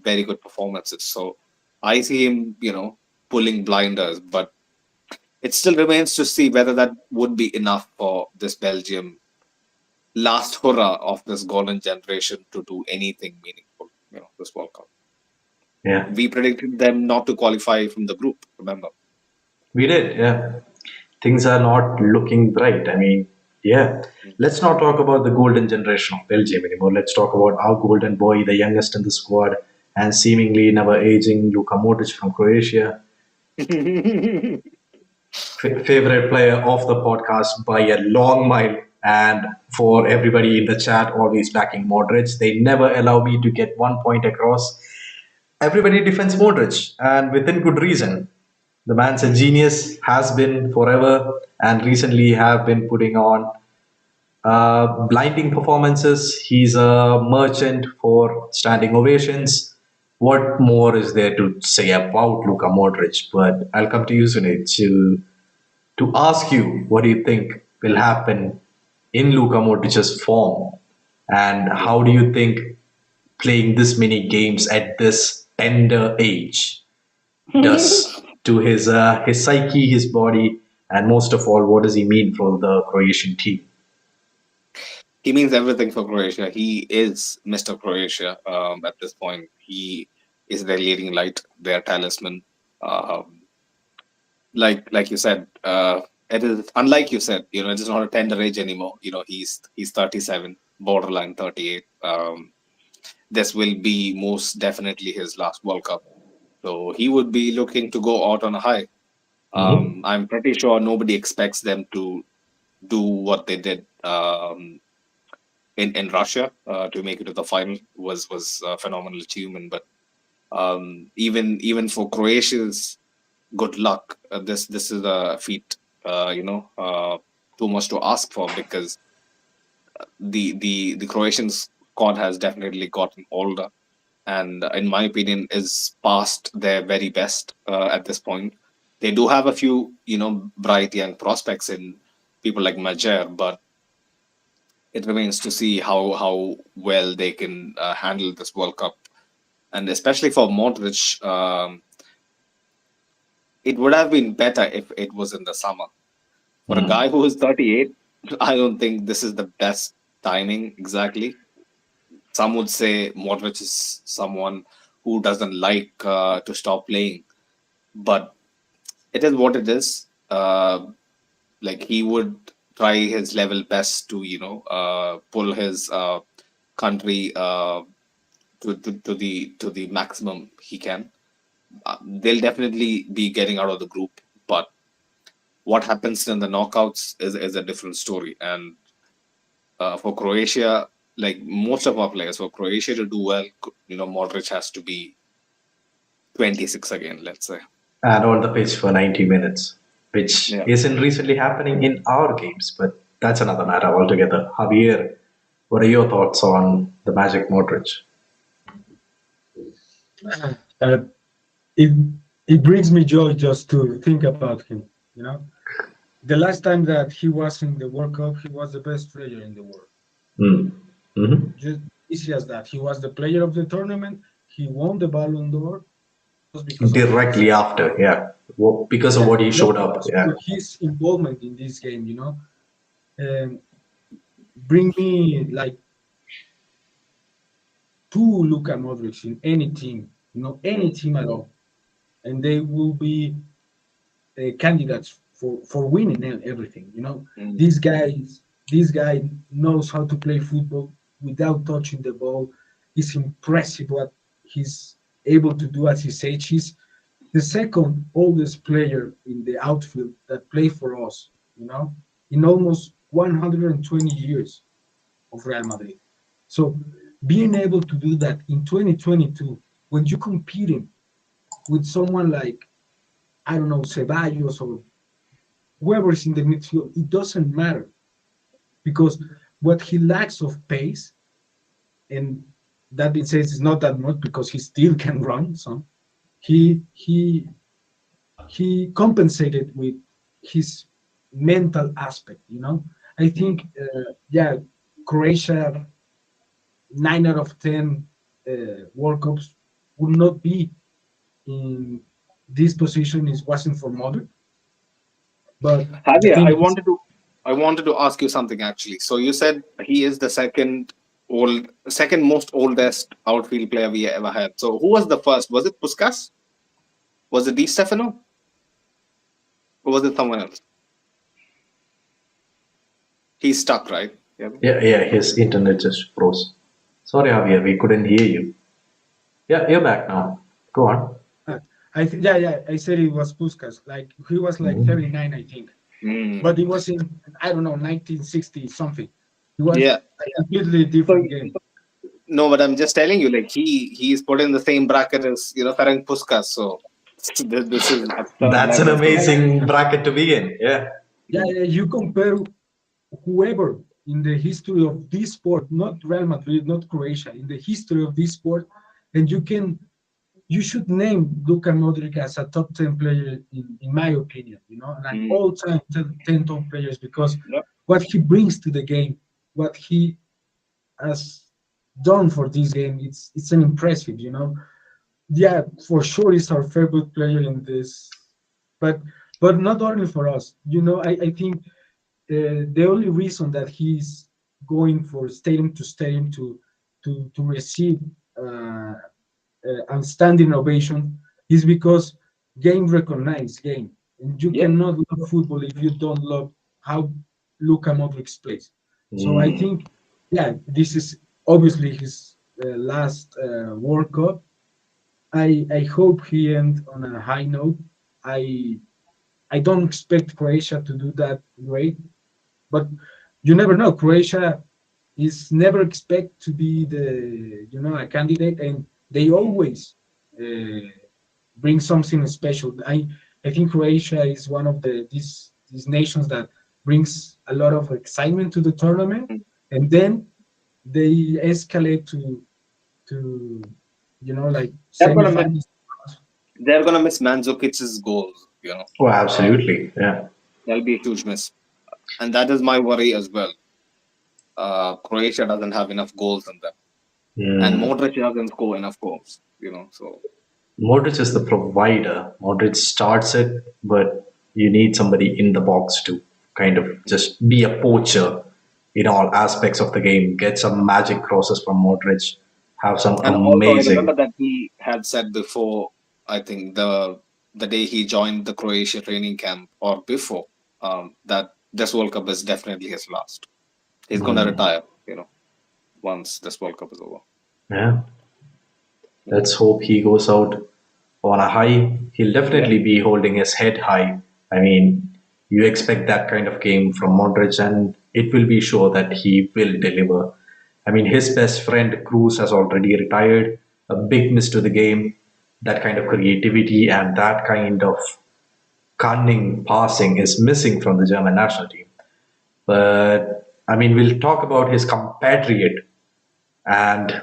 very good performances. So I see him, pulling blinders, but it still remains to see whether that would be enough for this Belgium last hurrah of this golden generation to do anything meaningful, this World Cup. Yeah, We predicted them not to qualify from the group, remember? we did. Yeah. Things are not looking bright. I mean, yeah. Let's not talk about the golden generation of Belgium anymore. Let's talk about our golden boy, the youngest in the squad, and seemingly never aging Luka Modric from Croatia. Favorite player of the podcast by a long mile. And for everybody in the chat, always backing Modric. They never allow me to get 1 point across. Everybody defends Modric, and within good reason. The man's a genius, has been forever, and recently have been putting on blinding performances. He's a merchant for standing ovations. What more is there to say about Luka Modric? But I'll come to you, Sunit, to ask you what do you think will happen in Luka Modric's form, and Yeah. how do you think playing this many games at this tender age does to his psyche, his body, and most of all, what does he mean for the Croatian team? He means everything for Croatia. He is Mr. Croatia at this point. He is their leading light, their talisman. Um, like you said, it is unlike you said. It is not a tender age anymore. He's 37, borderline 38. This will be most definitely his last World Cup. So he would be looking to go out on a high. Mhm. I'm pretty sure nobody expects them to do what they did in Russia to make it to the final. Was a phenomenal achievement. But even for Croatia's good luck, this is a feat. Too much to ask for because the Croatian squad has definitely gotten older and in my opinion is past their very best at this point. They do have a few bright young prospects in people like Majer, but it remains to see how well they can handle this World Cup. And especially for Modric, it would have been better if it was in the summer. For a Mm. guy who is 38, I don't think this is the best timing exactly. Some would say Modric is someone who doesn't like to stop playing, but it is what it is. Like he would try his level best to pull his country to the maximum he can. They'll definitely be getting out of the group, but what happens in the knockouts is a different story. And for Croatia, like most of our players, for Croatia to do well, Modric has to be 26 again, let's say. And on the pitch for 90 minutes, which Yeah. isn't recently happening in our games, but that's another matter altogether. Javier, what are your thoughts on the Magic Modric? Uh, it it brings me joy just to think about him. You know, the last time that he was in the World Cup, he was the best player in the world. Mm. Hmm. Just easy as that. He was the player of the tournament. He won the Ballon d'Or just because of his Directly after, yeah. Well, because of yeah, what he just showed up, because yeah. of his involvement in this game. Um, bring me like two Luka Modric in any team. Any Mm, team at all, and they will be candidates for winning everything. mm, These guys, this guy knows how to play football without touching the ball. It's impressive what he's able to do at his age. He's the second oldest player in the outfield that played for us. In almost 120 years of Real Madrid. So being able to do that in 2022, when you competing with someone like I don't know Ceballos or whoever's in the midfield, it doesn't matter because what he lacks of pace, and that being said, is not that much because he still can run some. He compensated with his mental aspect. I mm. think yeah, Croatia 9 out of 10 World Cups would not be in this position if it wasn't for Modric. But the Javier, thing is, I wanted to ask you something actually. So you said he is the second most oldest outfield player we ever had. So who was the first? Was it Puskas? Was it Di Stefano? Or was it someone else? He's stuck, right? Yeah. Yeah, yeah, his internet just froze. Sorry, Javier, we couldn't hear you. Yeah, you're back now. Go on. uh, yeah, I said it was Puskas. Like he was like Mhm. 39, I think, Mm. but it was in I don't know 1960 something. It was Yeah. a completely So different game. no, but I'm just telling you, like he's put in the same bracket as Ferenc Puskas. So this is at third That's an level. So Yeah, amazing bracket to be in. Yeah. yeah. You compare whoever in the history of this sport, not Real Madrid, not Croatia, in the history of this sport, and you should name Luka Modric as a top 10 player in my opinion, an mm. all-time 10 top players because Yep. what he brings to the game, what he has done for this game, it's an impressive. Yeah, for sure he's our favorite player in this, but not only for us. I think the only reason that he's going for stadium to stadium to receive outstanding ovation is because game recognize game, and you Yeah. cannot love football if you don't love how Luka Modric plays. So I Mm. think, yeah, this is obviously his last World Cup. I hope he ends on a high note. I I don't expect Croatia to do that great, but you never know. Croatia is never expect to be a candidate, and they always uh, bring something special. I think Croatia is one of these nations that brings a lot of excitement to the tournament, Mm. and then they escalate to like They're gonna miss semifinals. they're gonna miss Mandzukic's goals. Oh, absolutely. Yeah. That'll be a huge miss. And that is my worry as well. Croatia doesn't have enough goals in them. And Mm. Modric doesn't score enough goals, so Modric is the provider. Modric starts it, but you need somebody in the box to kind of just be a poacher in all aspects of the game. Get some magic crosses from Modric. Have some And also, I amazing. remember that he had said before, I think the day he joined the Croatia training camp or before, that this World Cup is definitely his last. He's gonna Mm, retire, once this World Cup is over. yeah, Mhm. let's hope he goes out on a high. He'll Yeah. definitely be holding his head high. I mean, you expect that kind of game from Modric, and it will be sure that he will deliver. I mean, his best friend Cruz has already retired. A big miss to the game. That kind of creativity and that kind of cunning passing is missing from the German national team. But I mean, we'll talk about his compatriot and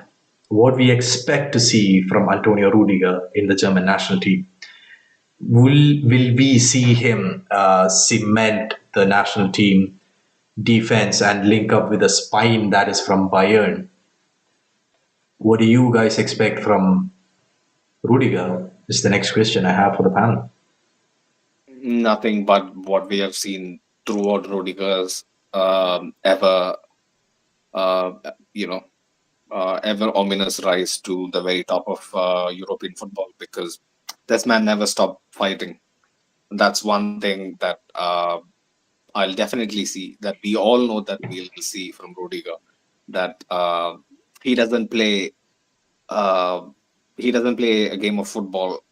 what we expect to see from Antonio Rudiger in the German national team. Will we see him cement the national team defense and link up with a spine that is from Bayern? What do you guys expect from Rudiger? Is the next question I have for the panel. Nothing but what we have seen throughout Rudiger's ever, uh, you know, ever ominous rise to the very top of European football, because this man never stopped fighting. That's one thing that I'll definitely see, that we all know that we'll see from Rudiger, that he doesn't play uh, he doesn't play a game of football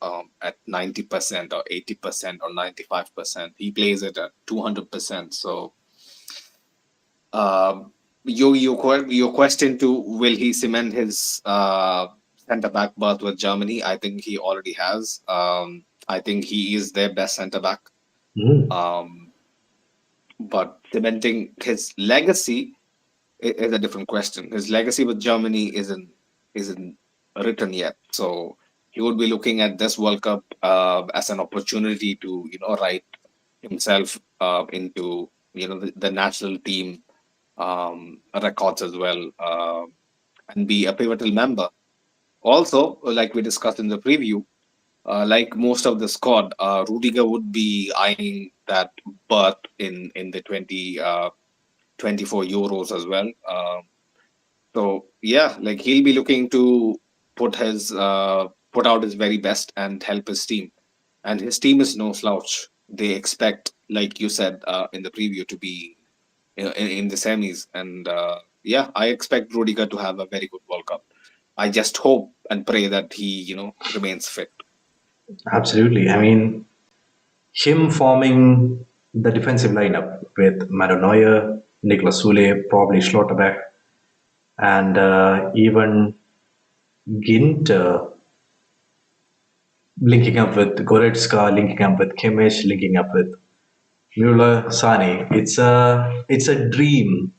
at 90% or 80% or 95%. He plays it at 200%. So uh, your question to, will he cement his center back berth with Germany? I think he already has. I think he is their best center back. Mm, Um, but cementing his legacy is a different question. His legacy with Germany isn't written yet, so he would be looking at this World Cup as an opportunity to write himself into the national team records as well, and be a pivotal member. Also, like we discussed in the preview, like most of the squad, Rudiger would be eyeing that berth in the 2024 Euros as well. So yeah, like he'll be looking to put out his very best and help his team. And his team is no slouch. They expect, like you said in the preview, to be in the semis. And yeah, I expect Rudiger to have a very good World Cup. I just hope and pray that he remains fit. absolutely. I mean, him forming the defensive lineup with Manuel Neuer, Niklas Sule, probably Schlotterbeck, and even Ginter linking up with Goretzka, linking up with Kimmich, linking up with Müller, Sane. It's a dream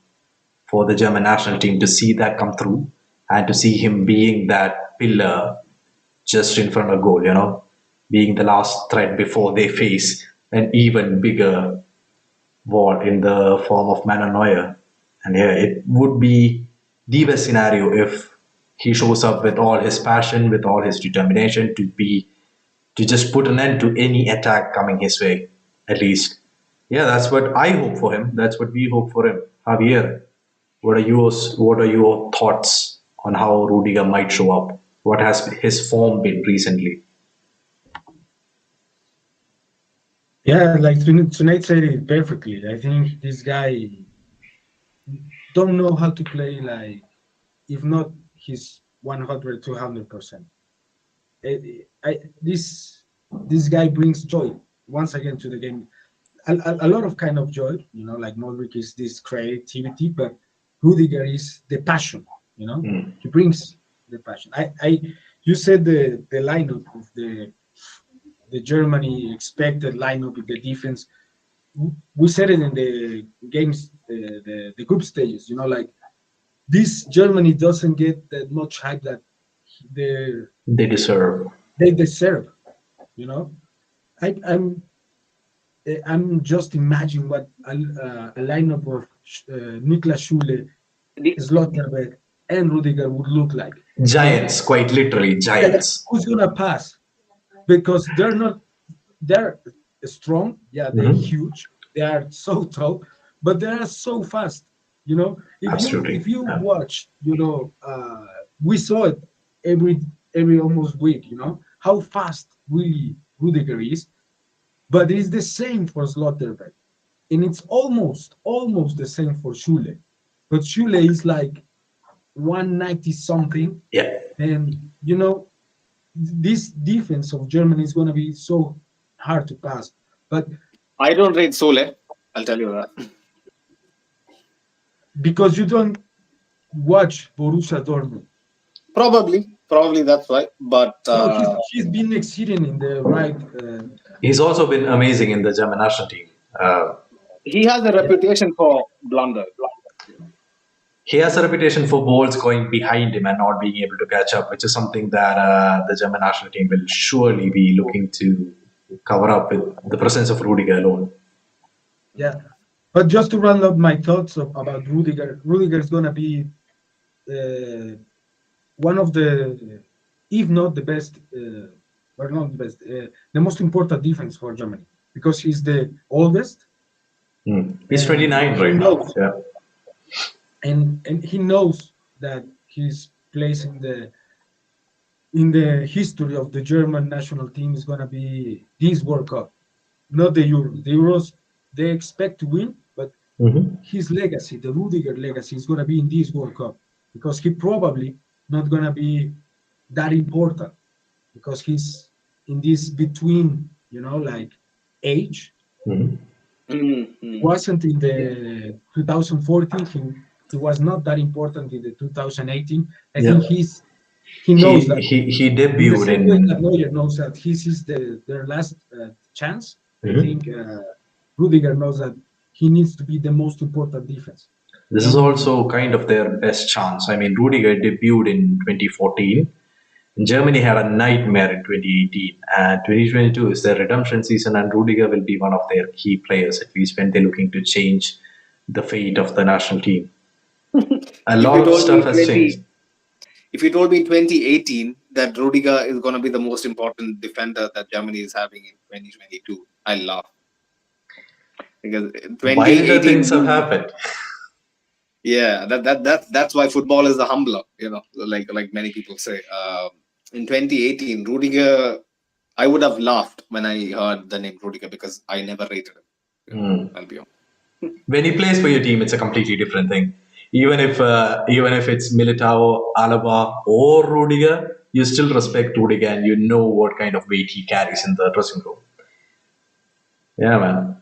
for the German national team to see that come through and to see him being that pillar just in front of goal. Being the last threat before they face an even bigger wall in the form of Manuel Neuer. And yeah, it would be the best scenario if he shows up with all his passion, with all his determination to just put an end to any attack coming his way, at least. Yeah, that's what I hope for him. That's what we hope for him. Javier, what are your thoughts on how Rudiger might show up? What has his form been recently? Yeah, like tonight said it perfectly. I think this guy don't know how to play, like, if not he's 100, 200%. This guy brings joy once again to the game. A lot of kind of joy, like Modric is this creativity, but Rudiger is the passion, Mm. he brings the passion. You said the lineup of the Germany expected lineup with the defense. We said it in the games, the group stages, like this Germany doesn't get that much hype that they They deserve. they deserve, you know. I'm just imagining what a lineup of Niklas Schule, Slotterberg, and Rudiger would look like. Giants, quite literally, Yeah, giants. who's gonna pass? Because they're strong. Yeah, they're Mhm. huge. They are so tall, but they are so fast. You know, if Absolutely. you Yeah. watch, we saw it every every almost week. How fast really Rudiger is, but it's the same for Slotterbeck, and it's almost the same for Schule. But Schule is like 190 something, Yeah. and this defense of Germany is going to be so hard to pass. But I don't rate Sole. I'll tell you that. because you don't watch Borussia Dortmund, Probably that's why. But no, he's been exceeding in the right. He's also been amazing in the German national team. Uh, he has a Yeah, reputation for blunder. he has a reputation for balls going behind him and not being able to catch up, which is something that the German national team will surely be looking to cover up with the presence of Rudiger alone. yeah. But just to round up my thoughts about Rudiger, Rudiger is going to be uh, one of the, if not the best, or not the best, the most important defense for Germany because he's the oldest He's and 29 he right now. knows Yeah. and he knows that his place in the history of the German national team is going to be this World Cup, not the Euros. The Euros they expect to win, but Hmm. his legacy, the Rudiger legacy, is going to be in this World Cup because he probably not going to be that important because he's in this between, like age. Hmm. Mm-hmm. Wasn't in the 2014. He was not that important in the 2018. I Yeah. think he knows that He in the debuted same way that in. Neuer knows that his is their last chance. I think Mhm. Rudiger knows that he needs to be the most important defense. This is And also kind of their best chance. I mean, Rudiger debuted in 2014. Germany had a nightmare in 2018, and 2022 is their redemption season, and Rudiger will be one of their key players, at least when they're looking to change the fate of the national team. A If lot you of told stuff me has changed. if you told me 2018 that Rudiger is going to be the most important defender that Germany is having in 2022, I laugh because in Wilder 2018 things have happened. yeah, that's why football is the humbler, like many people say. In 2018, Rudiger, I would have laughed when I heard the name Rudiger because I never rated him. Hmm. I'll be honest. When he plays for your team, it's a completely different thing. Even if it's Militao, Alaba, or Rudiger, you still respect Rudiger and you know what kind of weight he carries in the dressing room. Yeah, man.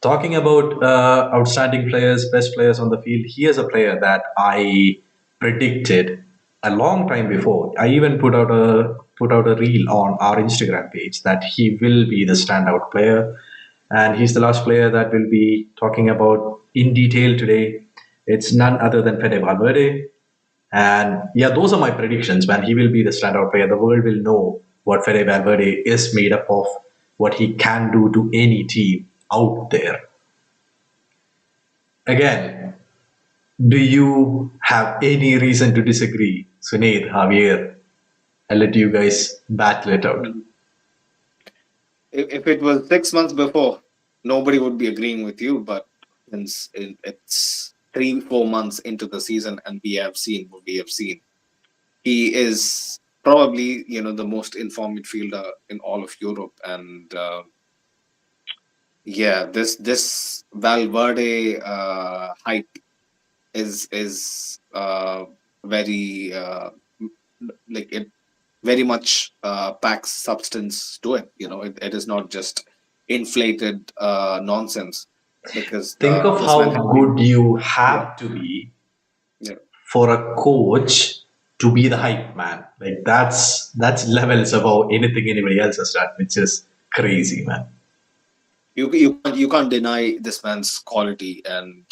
Talking about outstanding players, best players on the field, here's a player that I predicted a long time before. I even put out a reel on our Instagram page that he will be the standout player, and he's the last player that we'll be talking about in detail today. It's none other than Fede Valverde, and yeah, those are my predictions. Man, he will be the standout player. The world will know what Fede Valverde is made up of, what he can do to any team out there. Again, do you have any reason to disagree? Sunaid, Javier, I'll let you guys battle it out. If it was 6 months before, nobody would be agreeing with you. But since it's 3 4 months into the season, and we have seen what we have seen, he is probably the most informed midfielder in all of Europe, and yeah, this Valverde hype is very like it very much packs substance to it. It is not just inflated nonsense because Think of this man how has been good you yeah have to be yeah. for a coach to be the hype man. Like that's levels above anything anybody else has done, which is crazy, man. You can't deny this man's quality and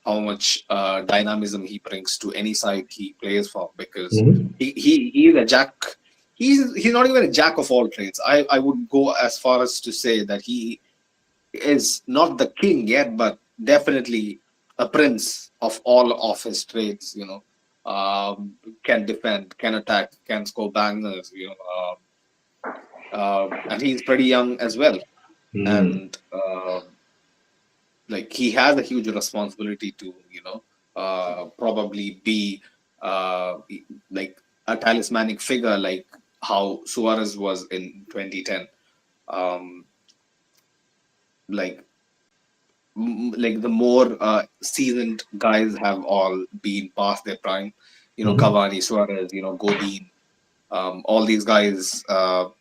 how much dynamism he brings to any side he plays for because Mhm. he is a jack. He's not even a jack of all trades. I would go as far as to say that he is not the king yet, but definitely a prince of all of his trades. Can defend, can attack, can score bangers. And he's pretty young as well, Mhm. and like he has a huge responsibility to probably be uh, like a talismanic figure, like how Suarez was in 2010. Um, like like the more seasoned guys have all been past their prime. Mhm. Cavani, Suarez, Godin. All these guys are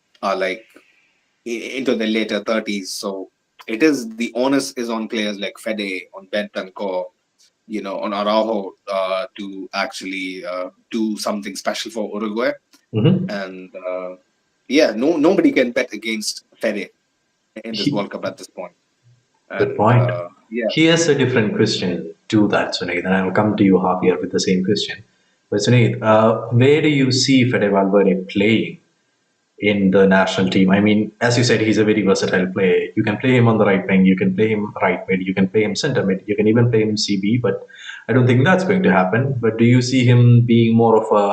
like into the later 30s. So the onus is on players like Fede, on Bentancur, on Araujo to actually do something special for Uruguay. Mhm. And yeah, nobody can bet against Fede in this He, World Cup at this point. Good And point. yeah, Here's a different question to that, Sunaid, and I'll come to you, Javier, with the same question. But Sunaid, where do you see Fede Valverde playing in the national team? I mean, as you said, he's a very versatile player. You can play him on the right wing, you can play him right mid, you can play him center mid, you can even play him CB, but I don't think that's going to happen. But do you see him being more of a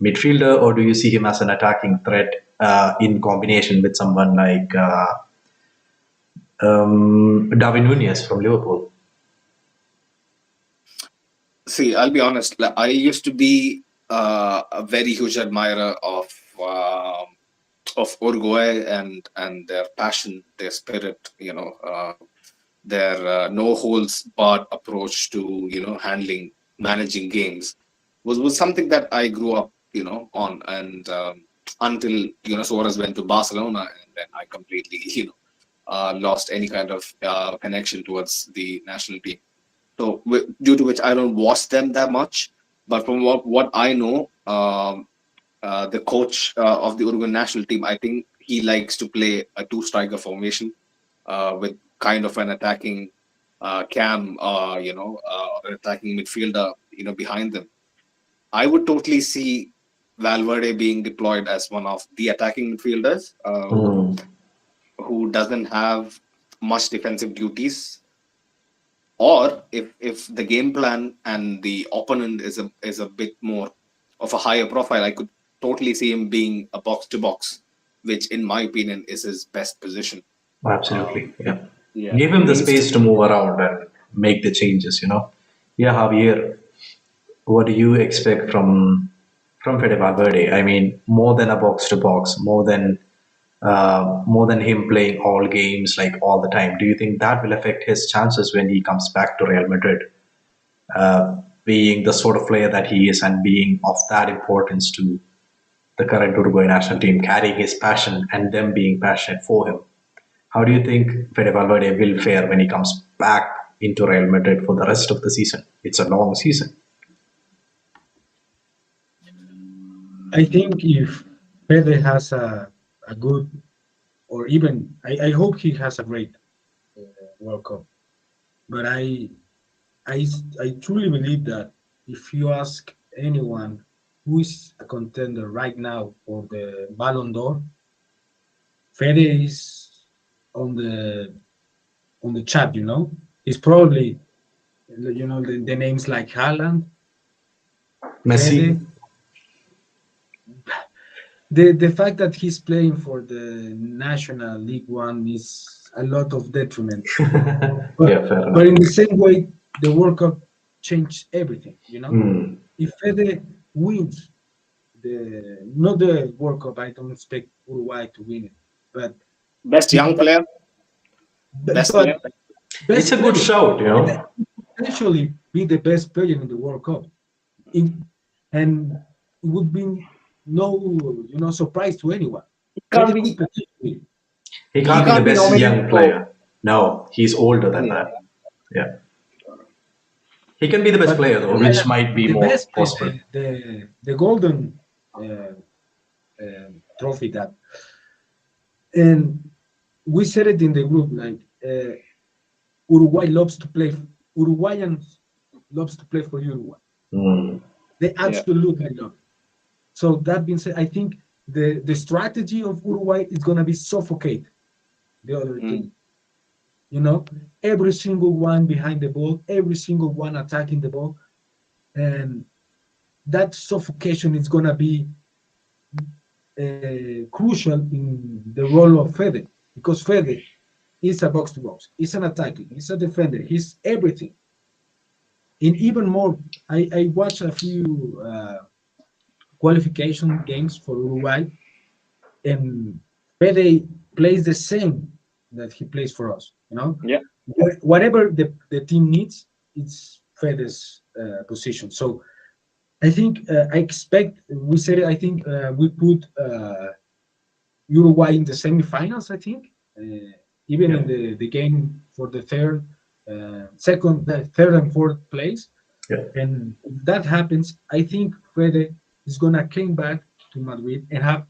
midfielder, or do you see him as an attacking threat in combination with someone like Darwin Nunez from Liverpool? see, I'll be honest. Like, I used to be a very huge admirer of Uruguay and their passion, their spirit. Their no holds barred approach to handling managing games was something that I grew up on, and until Suarez went to Barcelona, and then I completely lost any kind of connection towards the national team. So due to which I don't watch them that much. But from what I know, the coach of the Uruguayan national team, I think he likes to play a two striker formation with kind of an attacking cam, or attacking midfielder, behind them. I would totally see Valverde being deployed as one of the attacking midfielders Hmm. who doesn't have much defensive duties, or if the game plan and the opponent is a bit more of a higher profile, I could totally see him being a box to box, which in my opinion is his best position. Absolutely. um Yeah. yeah, Give he him the needs to space to be. move around and make the changes. Yeah, Javier, what do you expect from Fede Valverde? I mean, more than a box to box, more than him playing all games like all the time. Do you think that will affect his chances when he comes back to Real Madrid? Being the sort of player that he is and being of that importance to the current Uruguay national team, carrying his passion and them being passionate for him. How do you think Fede Valverde will fare when he comes back into Real Madrid for the rest of the season? It's a long season. I think if Pele has a good, or even I hope he has a great World Cup. But I truly believe that if you ask anyone who is a contender right now for the Ballon d'Or, Fede is on the chat. He's probably the names like Haaland, Messi. Fede. The fact that he's playing for the National League One is a lot of detriment. But Yeah, fair but enough. in the same way, the World Cup changed everything. Hmm. If Fede wins the not the World Cup, I don't expect Uruguay to win it. But Best if young player, best but player. It's a best good player shout, and potentially be the best player in the World Cup. In, and it would be no surprise to anyone. He Fede can't could be. potentially. He He can't be the can't be best nominated young for. player. No, he's older than Yeah. that. Yeah. He can be the best But player though, yeah, which might be the more best player, possible. the golden uh, trophy that, and we said it in the group like Uruguay loves to play. Uruguayans loves to play for Uruguay. Hmm. They Yeah. absolutely love it. So that being said, I think the strategy of Uruguay is gonna be suffocate the other Mm. team. You know, every single one behind the ball, every single one attacking the ball, and that suffocation is gonna be crucial in the role of Fede because Fede is a box to box. He's an attacker. He's a defender. He's everything. And even more, I watched a few qualification games for Uruguay, and Fede plays the same that he plays for us. You know, Yeah. whatever the team needs, it's Fede's position. So I think I expect we said it, I think we put Uruguay in the semifinals. I think even Yeah. in the game for the third and fourth place. Yeah. And if that happens, I think Fede is gonna came back to Madrid and have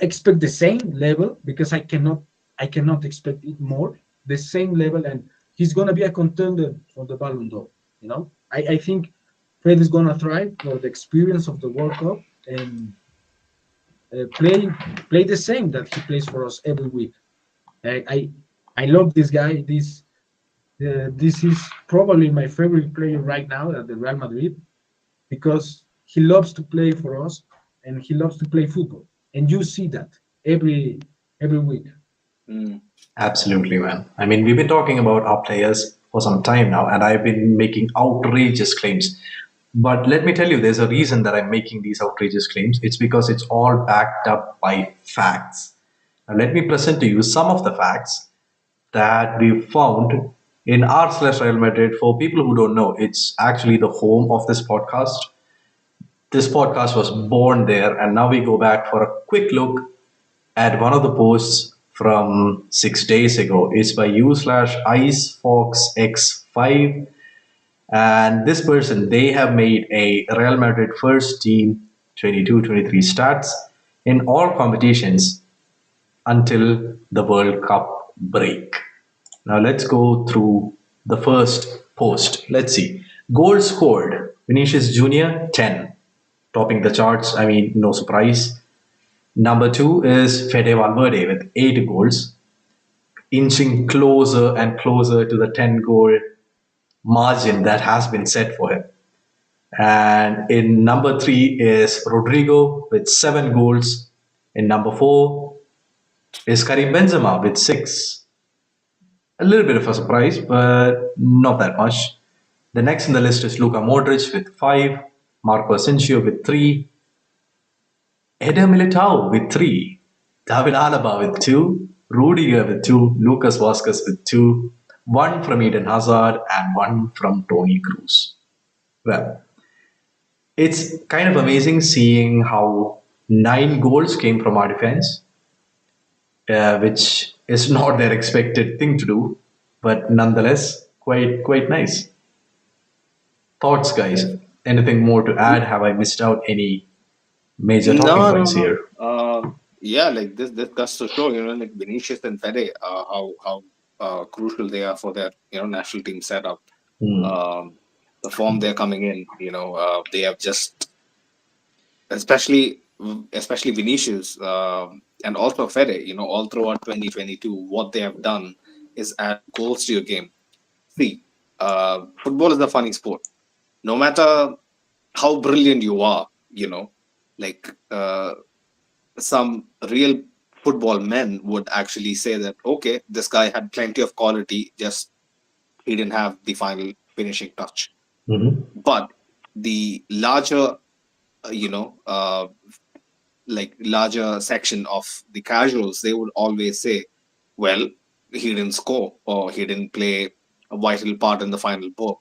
expect the same level because I cannot expect it more the same level, and he's gonna be a contender for the Ballon d'Or. You know, I think Fred is gonna thrive for the experience of the World Cup and play the same that he plays for us every week. I love this guy. This is probably my favorite player right now at the Real Madrid because he loves to play for us and he loves to play football, and you see that every week. Mm. Absolutely, man. I mean, we've been talking about our players for some time now, and I've been making outrageous claims. But let me tell you, there's a reason that I'm making these outrageous claims. It's because it's all backed up by facts. Now, let me present to you some of the facts that we found in r/Real Madrid. For people who don't know, it's actually the home of this podcast. This podcast was born there, and now we go back for a quick look at one of the posts from 6 days ago. It's by u/icefoxx5, and this person, they have made a Real Madrid first team 22-23 stats in all competitions until the World Cup break. Now let's go through the first post. Let's see. Goals scored. Vinicius Jr. 10, topping the charts. I mean, no surprise. Number two is Fede Valverde with 8 goals, inching closer and closer to the 10 goal margin that has been set for him. And in number three is Rodrigo with 7 goals. In number four is Karim Benzema with 6. A little bit of a surprise, but not that much. The next in the list is Luka Modric with 5, Marco Asensio with 3, Eder Militao with 3, David Alaba with 2, Rudiger with 2, Lucas Vazquez with 2, one from Eden Hazard, and one from Toni Kroos. Well, it's kind of amazing seeing how 9 goals came from our defense, which is not their expected thing to do, but nonetheless, quite nice. Thoughts, guys? Anything more to add? Have I missed out any major talking No, no, points no. here? Yeah, like this goes to show, like Vinicius and Fede, how crucial they are for their national team setup. Hmm. Um, the form they're coming in, they have just especially especially Vinicius and also Fede, all throughout 2022, what they have done is add goals to your game. See, football is a funny sport. No matter how brilliant you are, like some real football men would actually say that, okay, this guy had plenty of quality, just he didn't have the final finishing touch. Mhm. But the larger, uh, you know, uh, larger section of the casuals, they would always say, well, he didn't score or he didn't play a vital part in the final ball.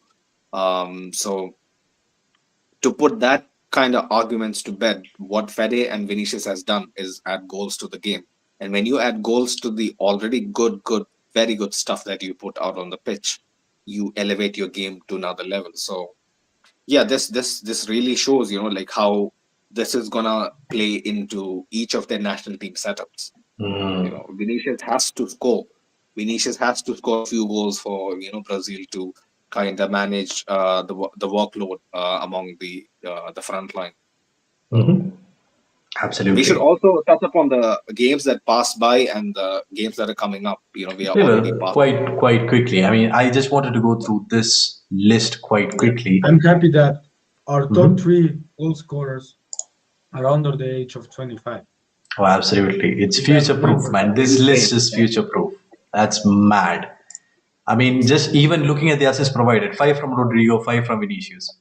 So to put that kind of arguments to bed, what Fede and Vinicius has done is add goals to the game. And when you add goals to the already very good stuff that you put out on the pitch, you elevate your game to another level. So yeah, this really shows, like how this is gonna play into each of their national team setups. Mm. Vinicius has to score. Vinicius has to score a few goals for Brazil to kind of manage the workload among the front line. So Mhm. we should Absolutely. also touch upon the games that passed by and the games that are coming up. We are We already will past. quite quickly. I mean, I just wanted to go through this list quite Yeah. quickly. I'm happy that our top Mhm. three goal scorers are under the age of 25. Oh, absolutely. It's We gotta future proof, remember man. that. This list Insane. is future proof. That's mad. I mean, just even looking at the assists provided, five from Rodrigo, five from Vinicius.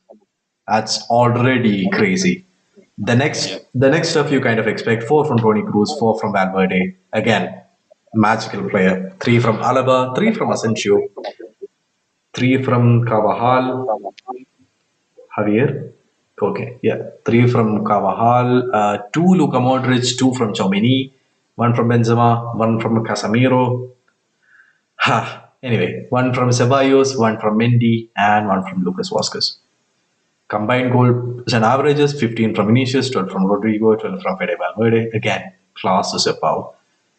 That's already crazy. Yeah. The next stuff you kind of expect: four from Toni Cruz, four from Valverde. Again, magical player. Three from Alaba, three from Asensio, three from Carvajal, Javier. Okay, yeah, three from Carvajal, two Luka Modric, two from Chomini, one from Benzema, one from Casemiro. Ha. Anyway, one from Ceballos, one from Mendy, and one from Lucas Vazquez. Combined goals and averages: 15 from Vinicius, 12 from Rodrigo, 12 from Fede Valverde. Again, class is above.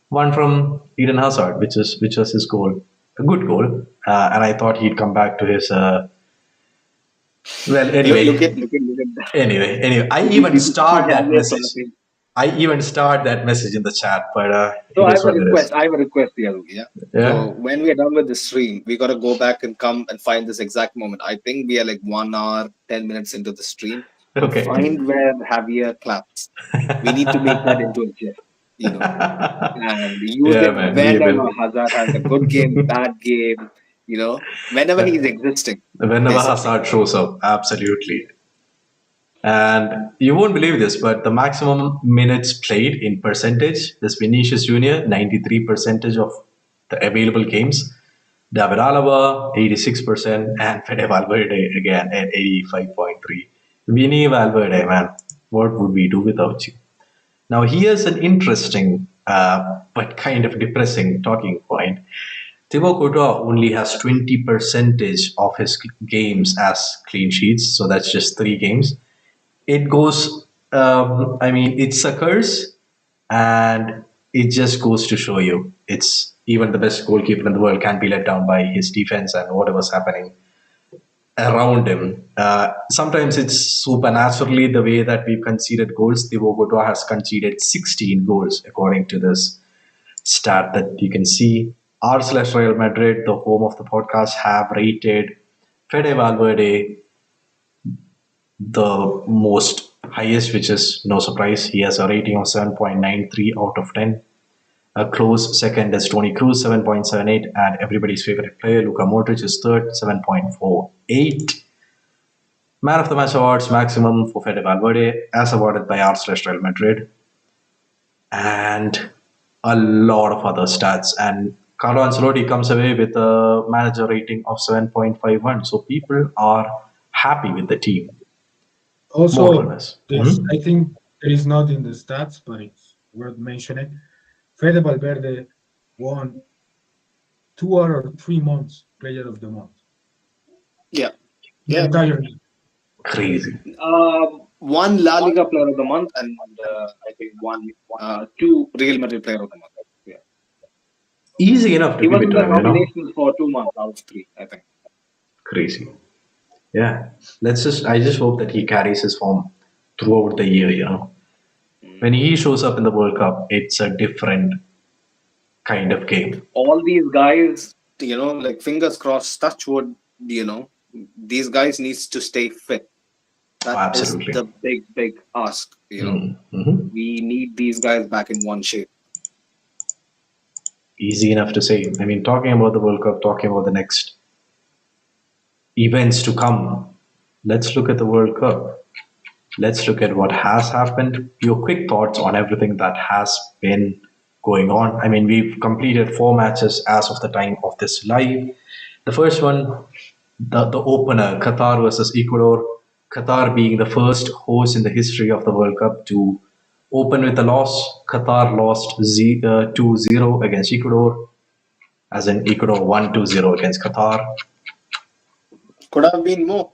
One from Eden Hazard, which was his goal, a good goal, and I thought he'd come back to his. Well, anyway, Look at anyway, I the even start that Javier message. clapping. I even start that message in the chat, but So it I is have a what it request. is. I have a request here, yeah. So Yeah. when we are done with the stream, we gotta go back and come and find this exact moment. I think we are like 1 hour, 10 minutes into the stream, and Okay. find where Javier claps. We need to make that into a GIF, you know, and use Yeah, it man, we whenever will. Hazard has a good game, bad game, whenever he's existing, Whenever basically. Hazard shows up, absolutely. And you won't believe this, but the maximum minutes played in percentage, this Vinicius Junior, 93 percentage of the available games. David Alaba, 86%, and Fede Valverde again at 85.3. Vini Valverde, man, what would we do without you? Now, here's an interesting but kind of depressing talking point. Thibaut Courtois only has 20 percentage of his games as clean sheets, so that's just three games. It goes, I mean, it's a curse, and it just goes to show you it's even the best goalkeeper in the world can be let down by his defense and whatever's happening around him. Sometimes it's supernaturally the way that we've conceded goals. Thibaut Courtois has conceded 16 goals, according to this stat that you can see. R/Real Madrid, the home of the podcast, have rated Fede Valverde the most highest, which is no surprise. He has a rating of 7.93 out of 10. A close second is Toni Kroos, 7.78, and everybody's favorite player, Luka Modric, is third, 7.48. Man of the Match awards maximum for Fede Valverde, as awarded by R/Real Madrid, and a lot of other stats. And Carlo Ancelotti comes away with a manager rating of 7.51. So people are happy with the team, more or Also, less. this I think it is not in the stats, but it's worth mentioning. Fede Valverde won 2 or 3 months Player of the Month. Yeah, The yeah. entire league. Crazy. One La Liga Player of the Month, and I think two Real Madrid Player of the Month. Yeah, Easy enough to he give was it in to the him, you know? nominations for 2 months out of three, I think. Crazy. Yeah. I just hope that he carries his form throughout the year, you know? When Mm. he shows up in the World Cup, it's a different kind of game. All these guys, like fingers crossed, touch wood, these guys needs to stay fit. That is Absolutely. the big ask. Mm-hmm. We need these guys back in one shape. Easy enough to say. I mean, talking about the World Cup, talking about the next events to come, let's look at the World Cup. Let's look at what has happened. Your quick thoughts on everything that has been going on. I mean, we've completed four matches as of the time of this live. The first one, the opener, Qatar versus Ecuador. Qatar being the first host in the history of the World Cup to open with a loss. Qatar lost 2-0 against Ecuador, as in Ecuador won 2-0 against Qatar. Could have been more.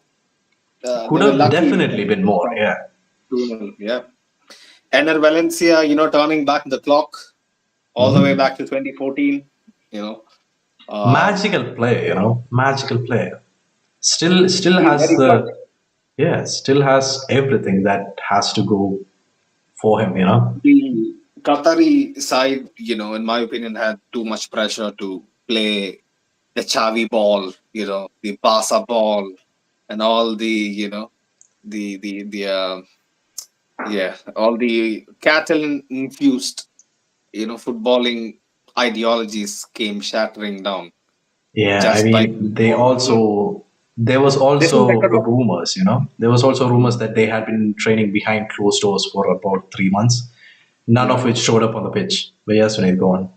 Could They were have lucky definitely been more, yeah. 2-0. Yeah. Ener Valencia, turning back the clock all the way Mhm. back to 2014. You know, Magical player, you know, magical player. Still he's has very clutch. the yeah, still has everything that has to go for him, you know. The Qatari side, in my opinion, had too much pressure to play the Xavi ball, the Barca ball, and all the all the Catalan infused, footballing ideologies came shattering down. Yeah, I just by mean, they also there was this is also Ecuador. rumors, there was also rumors that they had been training behind closed doors for about 3 months, none of which showed up on the pitch. But yes, when go on.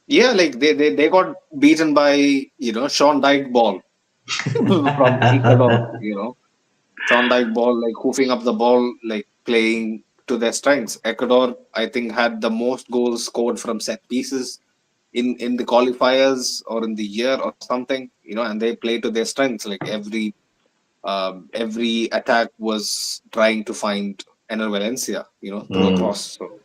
Yeah, like they got beaten by Sean Dyke ball from Ecuador. Sean Dyke ball, like hoofing up the ball, like playing to their strengths. Ecuador, I think, had the most goals scored from set pieces in the qualifiers or in the year or something. And they play to their strengths. Like every attack was trying to find Enner Valencia, through a Mm. cross. So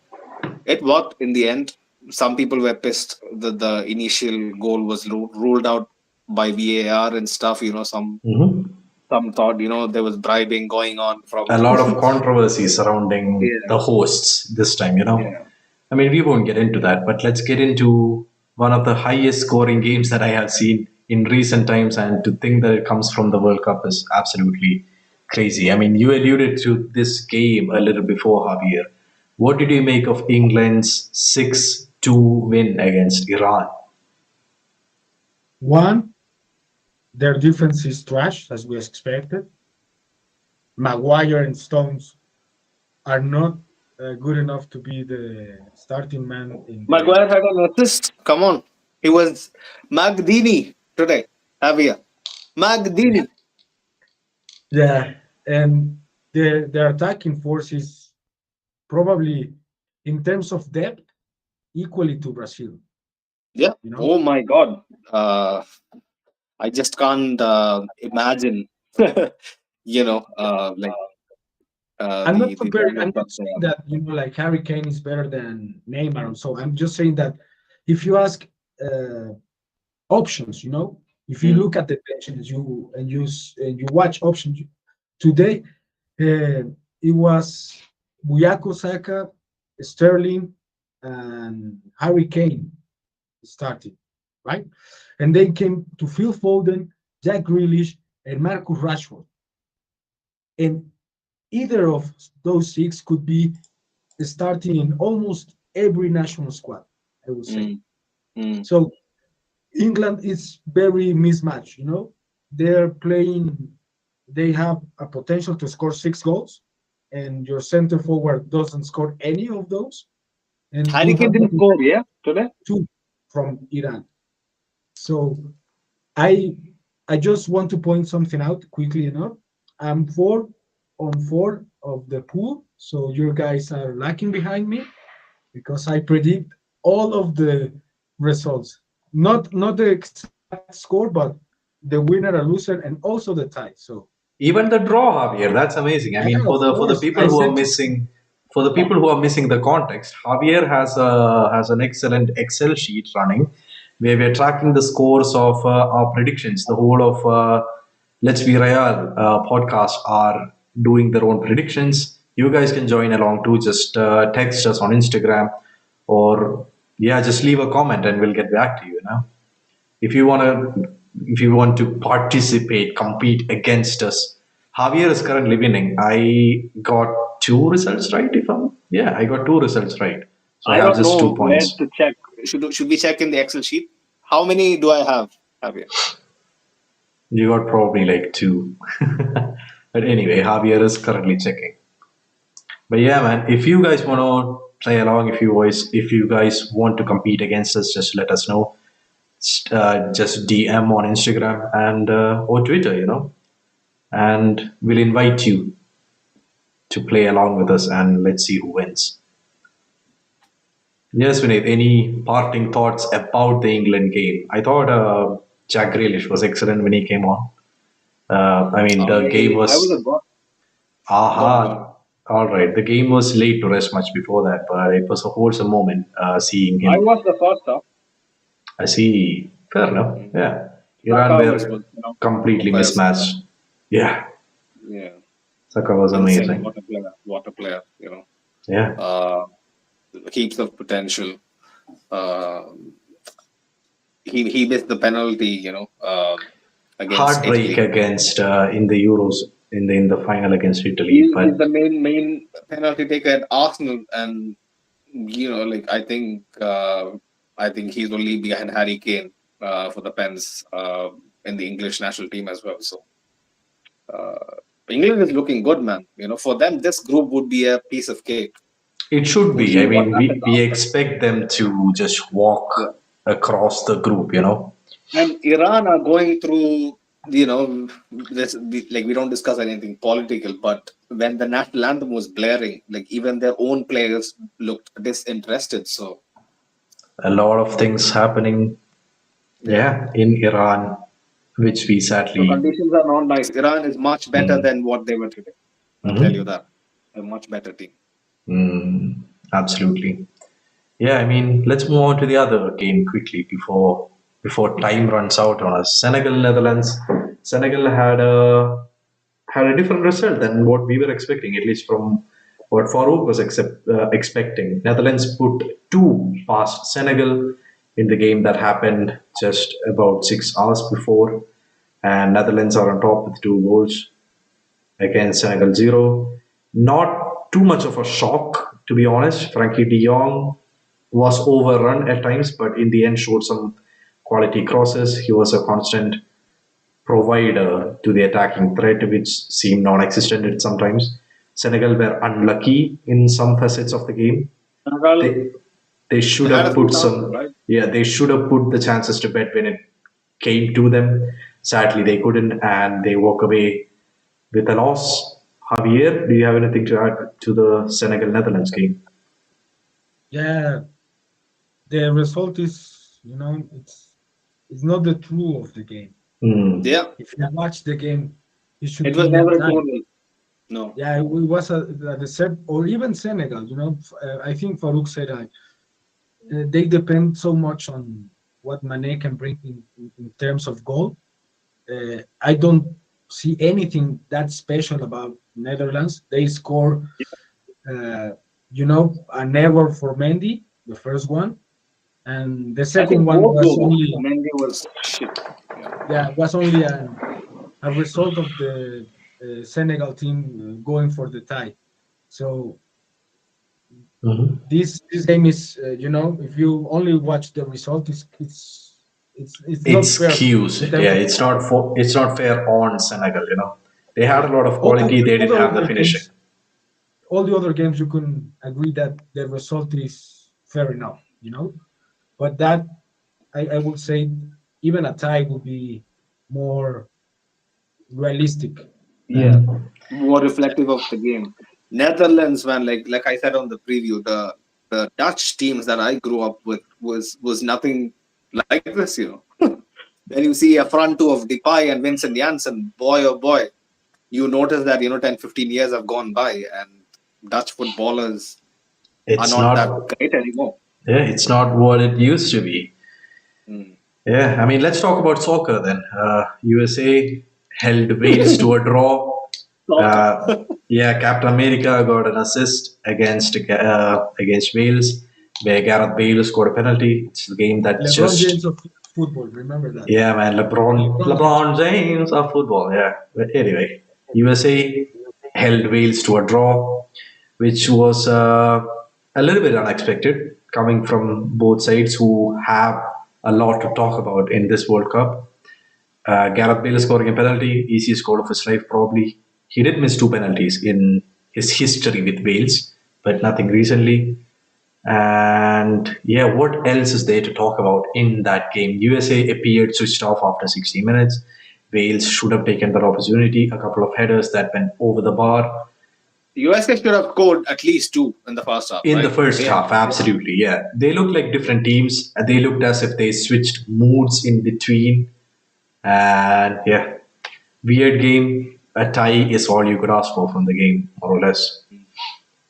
it worked in the end. Some people were pissed that the initial goal was ruled out by VAR and stuff. Mhm. Some thought there was bribing going on from. A lot of controversy surrounding Yeah, the hosts this time, yeah. I mean, we won't get into that, but let's get into one of the highest scoring games that I have seen in recent times. And to think that it comes from the World Cup is absolutely crazy. I mean, you alluded to this game a little before, Javier. What did you make of England's 6-2 win against Iran? One, their defense is trash, as we expected. Maguire and Stones are not good enough to be the starting man in the. Maguire had an assist. Come on, he was Magdini today. Javier, Magdini. Yeah, and their attacking force is probably, in terms of depth, equally to Brazil. Yeah. You know, Oh my God. Uh, I just can't imagine. Like I'm not the comparing. damage I'm that not saying that like Harry Kane is better than Neymar. So I'm just saying that if you ask uh, options, if you Mm. look at the bench and you watch options today, it was Buyako Saka, Sterling, and Harry Kane started, right? And then came to Phil Foden, Jack Grealish, and Marcus Rashford. And either of those six could be starting in almost every national squad, I would say. Mm. Mm. So England is very mismatched, They're playing, they have a potential to score 6 goals, and your center forward doesn't score any of those. And Harry you Kane have didn't only score, yeah, today. two from Iran. So I I just want to point something out quickly enough. I'm 4 on 4 of the pool, so you guys are lacking behind me because I predict all of the results. Not the exact score, but the winner and loser, and also the tie. So Even the draw, Javier, that's amazing. I yeah, mean, of for the course. people I who are said missing for the people who are missing the context, Javier has an excellent Excel sheet running where we're tracking the scores of our predictions. The whole of Let's Be Real podcast are doing their own predictions. You guys can join along too. Just text us on Instagram, or yeah, just leave a comment and we'll get back to you. If you want to participate, compete against us. Javier is currently winning. I got two results right. If I'm Yeah, I got two results right, so I I have don't just know 2 points. where to check. Should we check in the Excel sheet? How many do I have, Javier? You got probably like two. But anyway, Javier is currently checking. But yeah, man, if you guys want to play along, if you guys want to compete against us, just let us know. Just DM on Instagram and or Twitter, and we'll invite you to play along with us, and let's see who wins. Yes, Vinay, any parting thoughts about the England game? I thought Jack Grealish was excellent when he came on. I mean, the game I was a was god. Go on, go on. aha. All right, the game was laid to rest much before that, but it was a wholesome moment seeing I him. was the first half. I see. Fair enough. Mm. Yeah, Iran Saka was were completely fire star. mismatched. Yeah, Yeah, Saka was insane. amazing. What a player! What a player! Yeah, Uh, heaps of potential. Uh, he missed the penalty. Against heartbreak Italy. against in the Euros in the final against Italy, He's but the main penalty taker at Arsenal, and like I think he's only behind Harry Kane for the Pens in the English national team as well. So uh, England is looking good, man. For them, this group would be a piece of cake. It should We'll be. I see what mean, happens we after. expect them to just walk Yeah. across the group. And Iran are going through, like we don't discuss anything political, but when the national anthem was blaring, like even their own players looked disinterested. So A lot of things happening, yeah, yeah, in Iran, which we so sadly. conditions are not nice. Iran is much better Mm, than what they were today. I'll tell you mhm, that. A much better team. mm, absolutely. Yeah, I mean, let's move on to the other game quickly before time runs out on us. Senegal, Netherlands. Senegal had a different result than what we were expecting, at least from what Farouk was expecting. Netherlands put two past Senegal in the game that happened just about 6 hours before, and Netherlands are on top with 2 goals against Senegal zero. Not too much of a shock, to be honest. Frankie De Jong was overrun at times, but in the end showed some quality crosses. He was a constant provider to the attacking threat, which seemed non-existent at sometimes. Senegal were unlucky in some facets of the game. Senegal, They they they should had a have few put chances, some, right? yeah, they should have put the chances to bed when it came to them. Sadly, they couldn't, and they walk away with a loss. Javier, do you have anything to add to the Senegal Netherlands game? Yeah, the result is, it's not the true of the game. Hmm. Yeah, If you watch the game, it should it was be a never a tie. 2-0. No. Yeah, it was the set, or even Senegal. I think Farouk said they depend so much on what Mane can bring in terms of goal. I don't see anything that special about Netherlands. They score, uh, an error for Mendy, the first one, and the I second think one both was goals, only, Mendy was shit. Yeah. yeah, was only a result of the Senegal team going for the tie. So Mhm. this game is, if you only watch the result, it's not It's fair cues. in terms Yeah, of it's not fair on Senegal. They had a lot of all quality, they all didn't the have the other finishing. games. All the other games, you can agree that the result is fair enough, But that, I would say, even a tie would be more realistic Yeah, than. more reflective of the game. Netherlands, man, like I said on the preview, the Dutch teams that I grew up with was nothing like this. When you see a front two of Depay and Vincent Janssen, boy oh boy, you notice that 10, 15 years have gone by and Dutch footballers are It's not that not. great anymore. Yeah, it's not what it used to be. Mm. Yeah, I mean, let's talk about soccer then. USA held Wales to a draw. Soccer. Uh, yeah, Captain America got an assist against Wales, where Gareth Bale scored a penalty. It's a game that LeBron just, James of football. Remember that. yeah, man, LeBron LeBron James. LeBron James of football. Yeah, but anyway, USA held Wales to a draw, which was a little bit unexpected, coming from both sides who have a lot to talk about in this World Cup. Gareth Bale scoring a penalty, easiest goal of his life probably. He did miss two penalties in his history with Wales, but nothing recently. And yeah, what else is there to talk about in that game? USA appeared switched off after 60 minutes. Wales should have taken that opportunity. A couple of headers that went over the bar USA should have scored at least two in the first half, in the right? first half. Absolutely, yeah. They looked like different teams. They looked as if they switched moods in between. And yeah, weird game. A tie is all you could ask for from the game, more or less.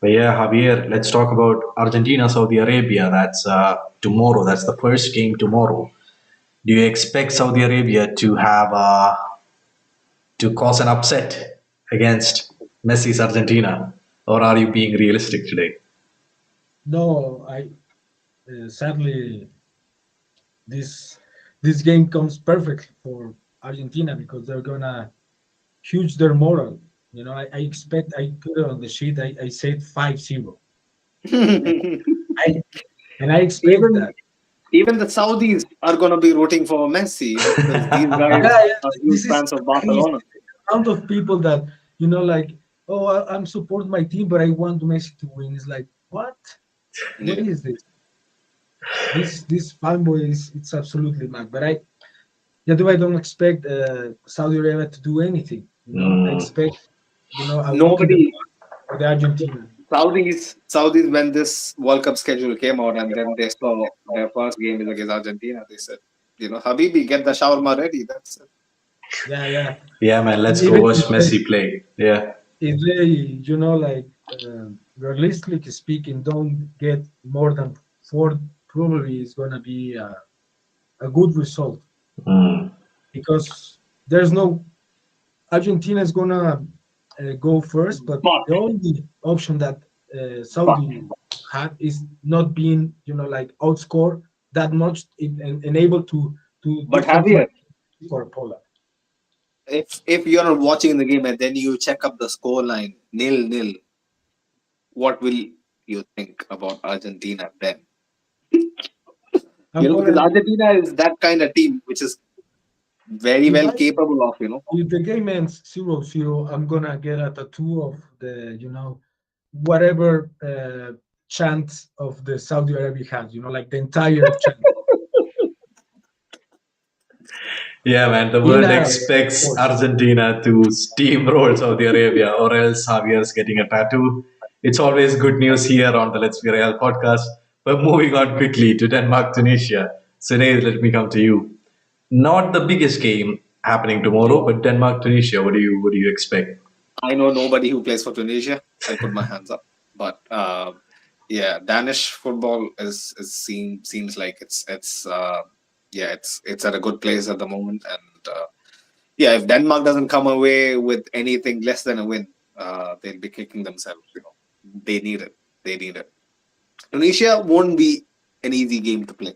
But yeah, Javier, let's talk about Argentina, Saudi Arabia. That's tomorrow. That's the first game tomorrow. Do you expect Saudi Arabia to cause an upset against Messi's Argentina, or are you being realistic today? No, sadly, this this game comes perfect for Argentina because they're gonna huge their moral. I expect, I put it on the sheet. I said 5-0. And I and I expect even that. Even the Saudis are going to be rooting for Messi, because these guys Yeah, yeah. are huge This is fans of crazy. Barcelona. Amount of people that like, oh, I'm support my team, but I want Messi to win. It's like, what? What Yeah. is this? This fanboy is it's absolutely mad. But I don't expect Saudi Arabia to do anything. I Mm. expect a walk in the Nobody, park for the Argentina. Saudis, when this World Cup schedule came out and then they saw their first game is against Argentina, they said, Habibi, get the shawarma ready. That's it. Yeah, yeah. Yeah, man. Let's go Even watch if Messi play. Yeah. they, like realistically speaking, don't get more than four, probably is gonna be a good result Mm. because there's no Argentina is gonna go first, but But, the only option that but, Saudi had is not being, like outscore that much and able to do but something Javier, like for Poland. if you're not watching the game and then you check up the score line, 0-0, what will you think about Argentina then? And Because Poland, Argentina is that kind of team which is very if well I capable of, if the game ends 0-0, I'm gonna get a tattoo of the whatever chant of the Saudi Arabia has, like the entire chant Yeah, man. The in world Arabic, of expects course. Argentina to steamroll Saudi Arabia, or else Javier's getting a tattoo. It's always good news here on the Let's Be Real podcast. But moving on quickly to Denmark, Tunisia. Sunil, let me come to you. Not the biggest game happening tomorrow, but Denmark, Tunisia. What do you expect? I know nobody who plays for Tunisia. I put my hands up. But yeah, Danish football seems like it's at a good place at the moment. And yeah, if Denmark doesn't come away with anything less than a win, they'll be kicking themselves. They need it. They need it. Tunisia won't be an easy game to play.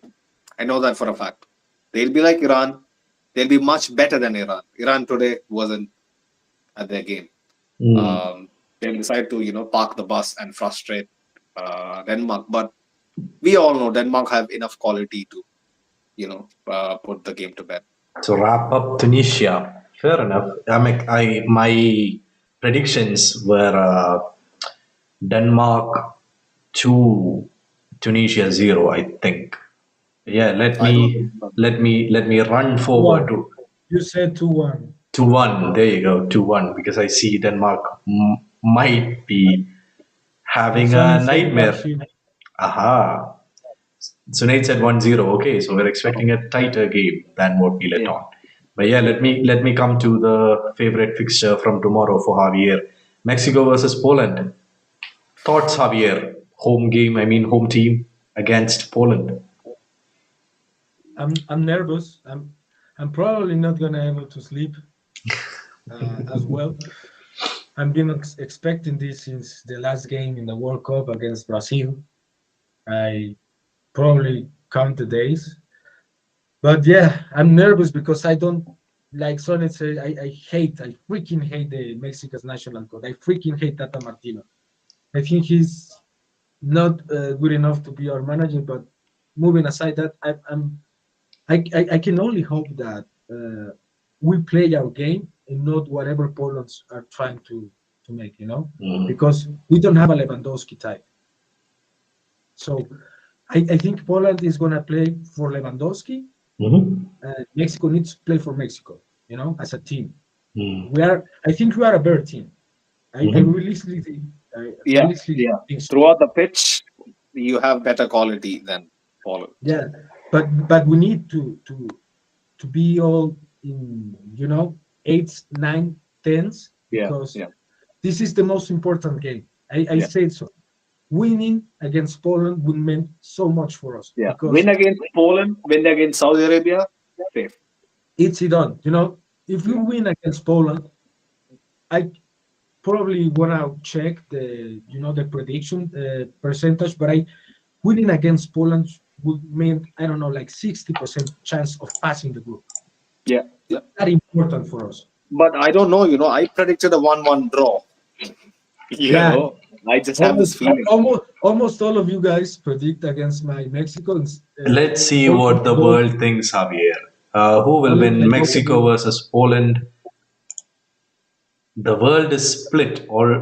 I know that for a fact. They'll be like Iran. They'll be much better than Iran. Iran today wasn't at their game. Mm. They'll decide to park the bus and frustrate Denmark. But we all know Denmark have enough quality to put the game to bed. To wrap up Tunisia, fair enough. My predictions were Denmark 2, Tunisia 0. I think. Yeah, let I don't me think so. let me run forward 2-1. to You said 2-1. 2-1. There you go, 2-1. Because I see Denmark might be And having a Sonny said nightmare. Brazil. Aha. Sunaid said 1-0. Okay, so we're expecting a tighter game than what we let Yeah. on. But yeah, let me come to the favorite fixture from tomorrow for Javier. Mexico versus Poland. Thoughts, Javier? Home game, I mean home team against Poland. I'm nervous. I'm probably not gonna able to sleep as well. I've been expecting this since the last game in the World Cup against Brazil. I probably count the days, but yeah, I'm nervous because I don't like Sonny said. I freaking hate the Mexico's national code. I freaking hate Tata Martino. I think he's not good enough to be our manager. But moving aside that, I can only hope that we play our game and not whatever Poland's are trying to make, Mm. because we don't have a Lewandowski type. So I think Poland is going to play for Lewandowski. Mhm. Mexico needs to play for Mexico, as a team. Mm. I think we are a better team. I Mhm. Yeah. realistically Yeah. think so. Throughout the pitch, you have better quality than Poland. Yeah, but we need to be all in, eights, nine, tens, Yeah. because Yeah. this is the most important game. I Yeah. say so. Winning against Poland would mean so much for us Yeah. because Win against Poland, win against Saudi Arabia, safe. it's it on. If we Yeah. win against Poland, I probably wanna check the prediction percentage, but I winning against Poland would mean, I don't know, like 60% chance of passing the group. Yeah. Yeah. That important for us. But I don't know. I predicted a 1-1 draw. You Yeah, know, I just have this feeling. Almost all of you guys predict against my Mexicans. Let's see Only what the those, world thinks, Javier. Who will only win, like those of Mexico you. versus Poland? The world is split. Or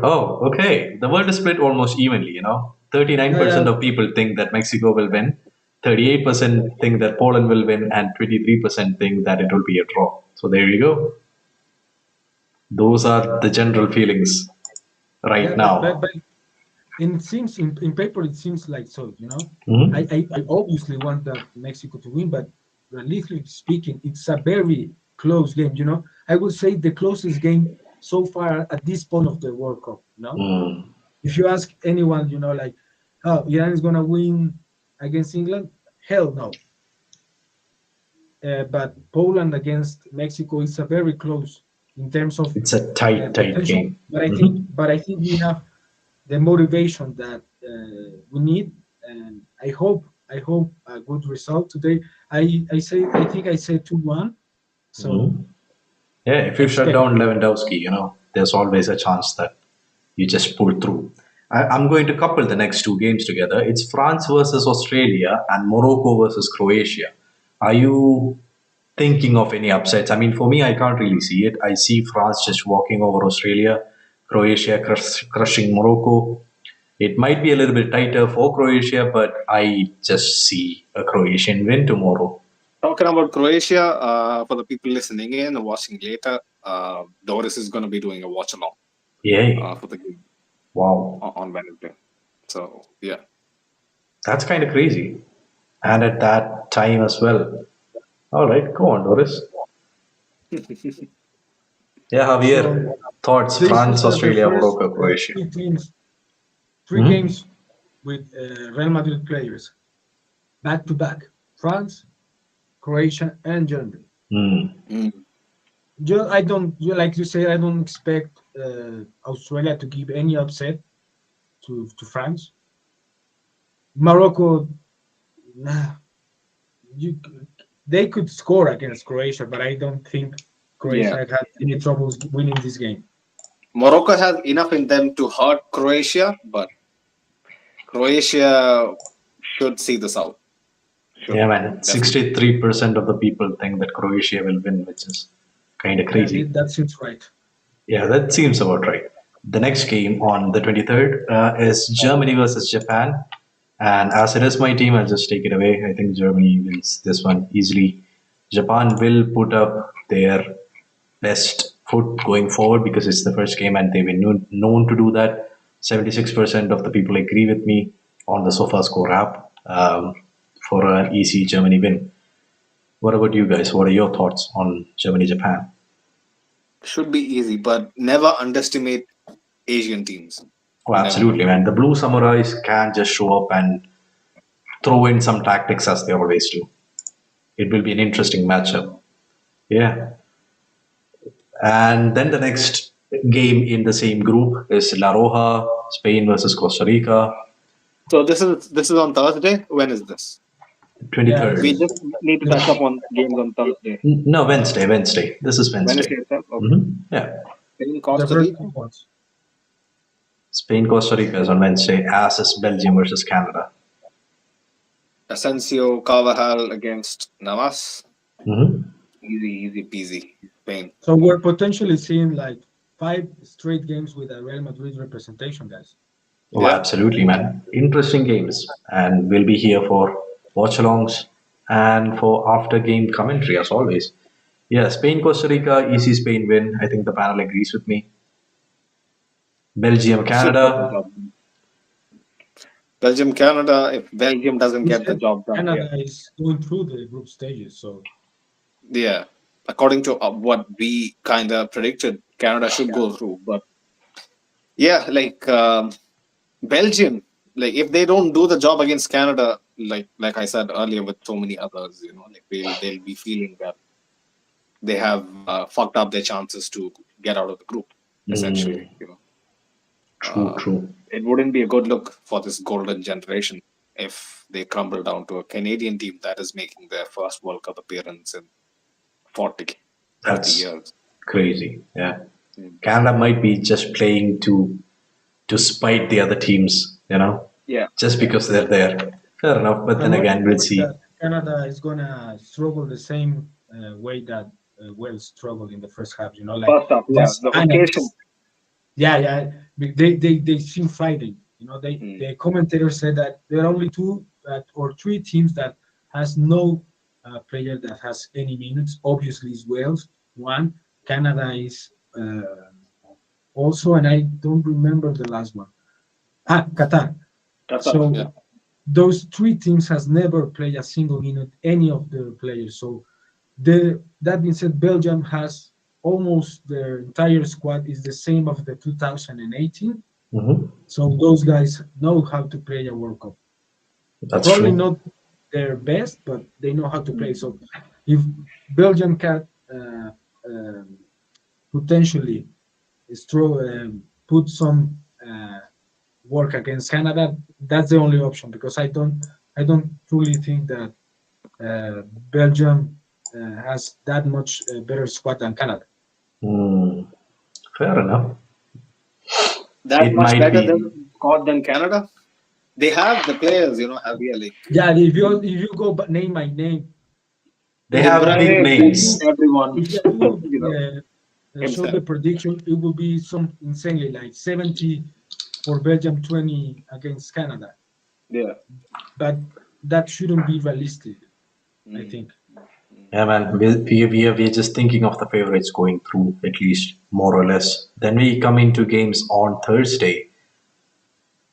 okay, the world is split almost evenly. Yeah, 39% yeah. of people think that Mexico will win, 38% think that Poland will win, and 23% think that it will be a draw. So there you go. Those are the general feelings right Yeah, but now. but but and it seems in paper it seems like so, you know. I, Mhm. I, I obviously want that Mexico to win, but realistically speaking, it's a very close game, you know. I would say the closest game so far at this point of the World Cup, you know. Mm. If you ask anyone, you know, like, oh, Iran is gonna win against England, hell no. But Poland against Mexico is a very close in terms of It's a tight potential. game. But I think, Mhm. but I think we have the motivation that we need, and I hope a good result today. I think I said 2-1. So Mhm. Yeah, if you shut expect. down Lewandowski, there's always a chance that you just pull through. I'm going to couple the next two games together. It's France versus Australia and Morocco versus Croatia. Are you thinking of any upsets? I mean, for me, I can't really see it. I see France just walking over Australia, Croatia crushing Morocco. It might be a little bit tighter for Croatia, but I just see a Croatian win tomorrow. Talking about Croatia, for the people listening in or watching later, Doris is going to be doing a watch along Yay. for the game Wow. on Wednesday. So, yeah. That's kind of crazy. And at that time as well. All right, go on, Doris. Yeah, Javier. So Thoughts: this is France, the Australia, first Morocco, Croatia. three teams, three Hmm. games with Real Madrid players back to back: France, Croatia, and Germany. Hmm. Mm. I don't, like you say, I don't expect Australia to give any upset to France. Morocco, nah, you, they could score against Croatia, but I don't think Yeah. Croatia had any troubles winning this game. Morocco has enough in them to hurt Croatia, but Croatia should see this out. Should, Yeah, man. definitely. 63% of the people think that Croatia will win, which is kind of Yeah, crazy. that seems right. Yeah, that seems about right. The next game on the 23rd is Germany versus Japan. And as it is my team, I'll just take it away. I think Germany wins this one easily. Japan will put up their best foot going forward because it's the first game and they've been known to do that. 76% of the people agree with me on the SofaScore app for an easy Germany win. What about you guys? What are your thoughts on Germany Japan? Should be easy, but never underestimate Asian teams. Oh, Never. absolutely, man. The Blue Samurais can just show up and throw in some tactics as they always do. It will be an interesting matchup. Yeah. And then the next game in the same group is La Roja, Spain versus Costa Rica, So this is on Thursday. When is this? Yeah, 23rd. We just need to touch up on games on Thursday. No, Wednesday. This is Wednesday Wednesday. itself. Okay. Yeah. Spain, the Costa first Rica. two ones. Spain, Costa Rica is on Wednesday, as is Belgium versus Canada. Asensio Carvajal against Navas. Hmm. Easy peasy. Spain. So we're potentially seeing like 5 straight games with a Real Madrid representation, guys. Oh, Yeah. absolutely, man. Interesting games. And we'll be here for watch alongs and for after game commentary, as always. Yeah, Spain, Costa Rica, easy Spain win. I think the panel agrees with me. Belgium, Should get the Canada. job done. Belgium, Canada. If Belgium doesn't You get the said job done, yeah. Canada is going through the group stages, so Yeah. According to what we kind of predicted, Canada should go through. But yeah, like Belgium, like if they don't do the job against Canada, like I said earlier, with so many others, like they'll be feeling that they have fucked up their chances to get out of the group. Essentially, Mm, um, true. it wouldn't be a good look for this golden generation if they crumble down to a Canadian team that is making their first World Cup appearance in 40, 50 That's years. crazy. Yeah. Mm. Canada might be just playing to to spite the other teams, Yeah, just yeah, because they're there. Fair enough, but I'm then not again, we'll sure see. that Canada is gonna struggle the same way that Wales struggled in the first half. Like first up, yeah, this the occasion. Anax. Yeah, yeah. They seem fighting. Mm. The commentator said that there are only two or three teams that has no player that has any minutes. Obviously, is Wales one. Canada is also, and I don't remember the last one. Qatar. Qatar, yeah. So those three teams has never played a single minute any of the players. So that being said, Belgium has almost their entire squad is the same of the 2018. Hmm. So those guys know how to play a World Cup. That's Probably true. not their best, but they know how to play. Mm. So if Belgium can um, potentially put some work against Canada, that's the only option because I don't truly think that Belgium has that much better squad than Canada. Hmm. Fair enough. That It much might better be. than Scott than Canada. They have the players, Javier, like Yeah, if you go but name by name, They if De have big Bruyne if I beats do names. everyone, if I do show himself. the prediction, it will be some insanely like 70 for Belgium, 20 against Canada. Yeah. But that shouldn't be realistic, I Mm. think. Yeah, man. We're just thinking of the favorites going through, at least more or less. Then we come into games on Thursday.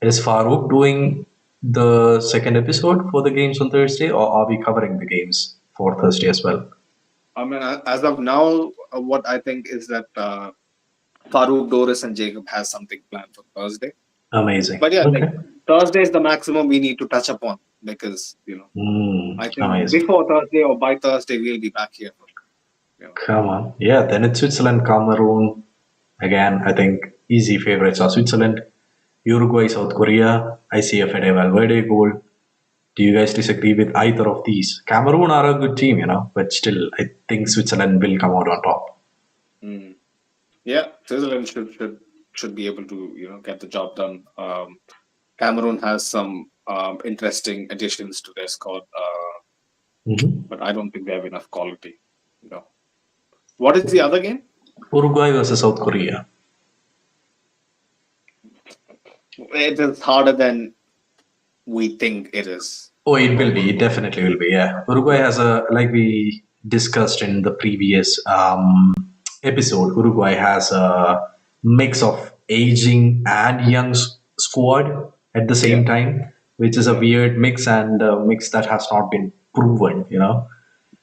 Is Farouk doing the second episode for the games on Thursday, or are we covering the games for Thursday as well? I mean, as of now, what I think is that Farouk, Doris, and Jacob has something planned for Thursday. Amazing. But yeah, like Okay. Thursday is the maximum we need to touch upon because I think Amazing. before Thursday or by Thursday we'll be back here. You know. Come on. Yeah, then it's Switzerland, Cameroon. Again, I think easy favorites are Switzerland, Uruguay, South Korea. I see a Fede Valverde goal. Do you guys disagree with either of these? Cameroon are a good team, but still, I think Switzerland will come out on top. Mm. Yeah, Switzerland should be able to get the job done. Cameroon has some interesting additions to their squad, Mhm. but I don't think they have enough quality. You know, what is the other game? Uruguay versus South Korea. It is harder than we think it is Oh, it for will be. It Uruguay. definitely will be. Yeah, Uruguay has like we discussed in the previous episode. Uruguay has a mix of aging and young squad at the Yeah, same time, which is a yeah, weird mix and a mix that has not been proven.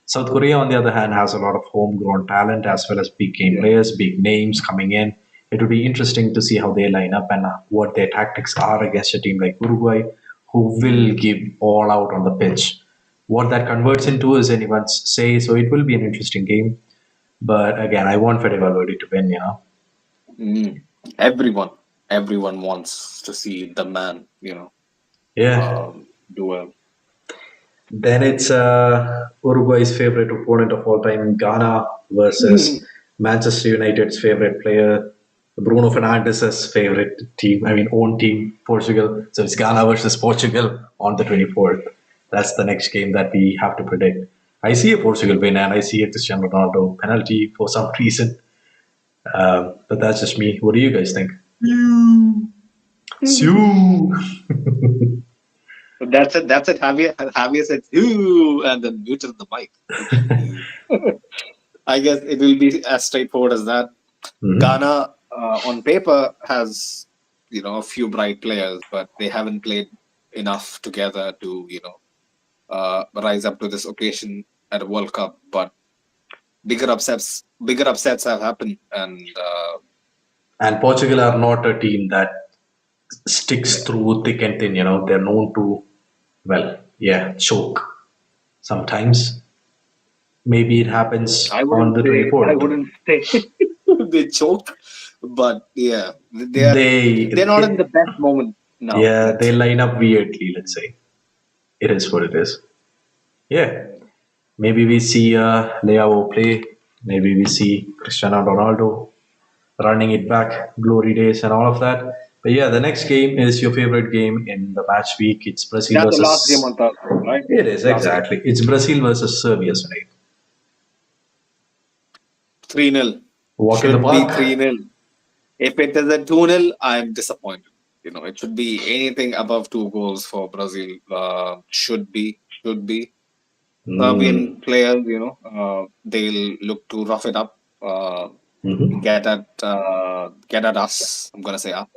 South Korea, on the other hand, has a lot of homegrown talent as well as big game yeah. players, big names coming in. It would be interesting to see how they line up and what their tactics are against a team like Uruguay, who will give all out on the pitch. What that converts into is anyone's say, so it will be an interesting game. But again, I want Fede Valverde to win. Mm. Everyone wants to see the man, Yeah. do well. Then it's Uruguay's favorite opponent of all time, Ghana, versus Manchester United's favorite player, Bruno Fernandes's favorite team, I mean, own team, Portugal. So it's Ghana versus Portugal on the 24th. That's the next game that we have to predict. I see a Portugal win and I see a Cristiano Ronaldo penalty for some reason. But that's just me. What do you guys think? Sue! That's it. That's it. Javier said, "Ooh," and then muted the mic. I guess it will be as straightforward as that. Mhm. Ghana, on paper, has a few bright players, but they haven't played enough together to rise up to this occasion at a World Cup. But bigger upsets have happened, and And Portugal are not a team that sticks yeah, through thick and thin. They're known to, well, yeah, choke sometimes. Maybe it happens I on wouldn't the say I 24th. wouldn't say they choke, but yeah, they're not in They, the best moment now. yeah, Let's they say. line up weirdly, let's say. It is what it is. Yeah, maybe we see Leao play. Maybe we see Cristiano Ronaldo running it back, glory days, and all of that. But yeah, the next game is your favorite game in the match week. It's Brazil That's the last game versus. on Thursday, right? It is Last game. exactly. It's Brazil versus Serbia tonight. 3-0. Walk in the Should be park. 3-0. If it is a 2-0, I'm disappointed. It should be anything above 2 goals for Brazil. Should be. Serbian Mm. players, they'll look to rough it up, Hmm. get at us. I'm gonna say us.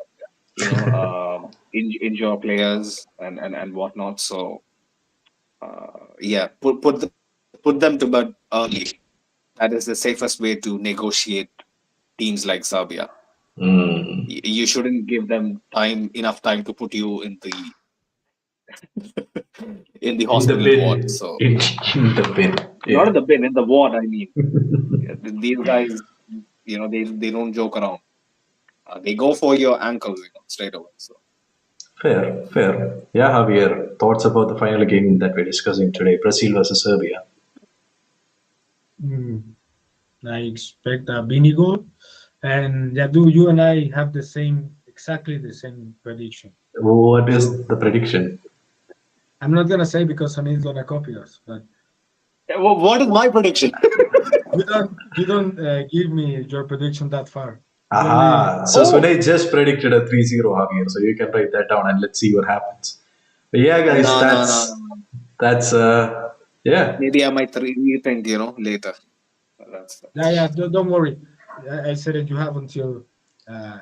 Injure players and whatnot. So yeah, put them to bed early. That is the safest way to negotiate teams like Serbia. Mm. You shouldn't give them enough time to put you in the In the hospital ward. bin. So In the bin. not Yeah. in the bin, in the ward. I mean, yeah, these guys, they don't joke around. They go for your ankles, straight away. So Fair, fair. Yeah, Javier, thoughts about the final game that we're discussing today, Brazil versus Serbia. Mm, I expect a Bini goal. And Yadu, you and I have exactly the same prediction. What So is the prediction? I'm not gonna say because Sunil is gonna copy us, but yeah, what is my prediction? you don't give me your prediction that far. You only Aha. So Oh Sunay just predicted a 3-0 Javier, so you can write that down and let's see what happens. But yeah, guys, no, no, no, no, that's no. that's yeah. Maybe I might rethink, later. yeah, yeah, don't worry. I said it. You have until uh,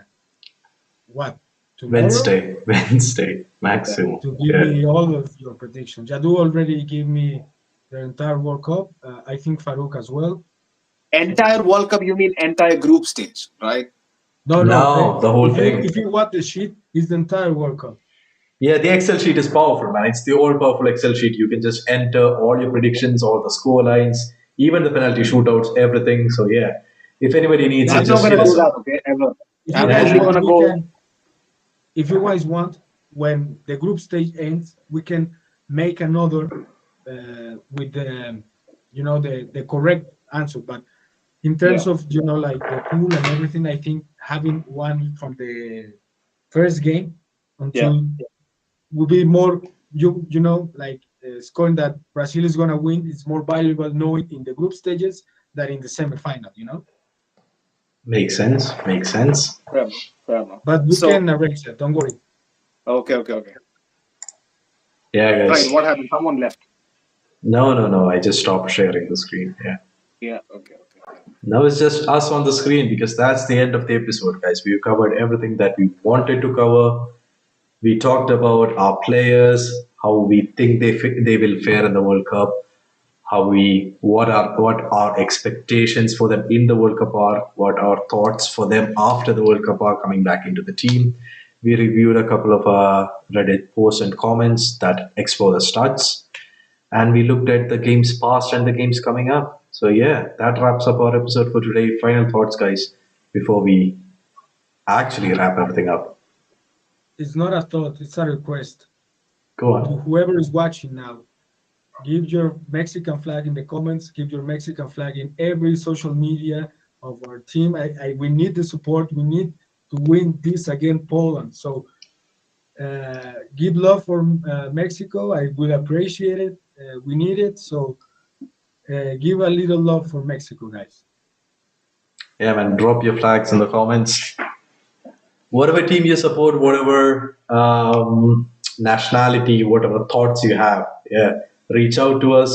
what tomorrow Wednesday. Wednesday Yeah. maximum. to give Yeah. me all of your predictions. Yadu already gave me the entire World Cup. I think Farouk as well. So Entire World Cup, you mean entire group stage, right? no, no. No, the whole If thing. you want the sheet, it's the entire World Cup. Yeah, the Excel sheet is powerful, man. It's the all powerful Excel sheet. You can just enter all your predictions, all the score lines, even the penalty shootouts, everything. So yeah, if anybody needs it, I'm not just gonna hit do us that, up. okay? Ever. If you I'm guys only Yeah. want, gonna we go. can. If you guys want, when the group stage ends, we can make another with the correct answer. But in Yeah, terms of like the pool and everything, I think having one from the first game yeah. until will be more like scoring that Brazil is gonna win is more valuable knowing in the group stages than in the semifinal. Makes sense. Makes sense. Fair enough. Fair enough. But we So, can arrange that. Don't worry. okay, okay, okay. Yeah, Right. guys. What happened? Someone left. No, no, no. I just stopped sharing the screen. Yeah. Yeah. Okay. Okay. Now it's just us on the screen because that's the end of the episode, guys. We've covered everything that we wanted to cover. We talked about our players, how we think they will fare in the World Cup, how we what our expectations for them in the World Cup are, what our thoughts for them after the World Cup are coming back into the team. We reviewed a couple of Reddit posts and comments that explore the stats, and we looked at the games past and the games coming up. So yeah, that wraps up our episode for today. Final thoughts, guys, before we actually wrap everything up. It's not a thought, it's a request Go to on. whoever is watching now. Give your Mexican flag in the comments. Give your Mexican flag in every social media of our team. We need the support. We need to win this against Poland. So give love for Mexico. I will appreciate it. We need it. So give a little love for Mexico, guys. Yeah, man, drop your flags in the comments. Whatever team you support, whatever nationality, whatever thoughts you have, yeah, reach out to us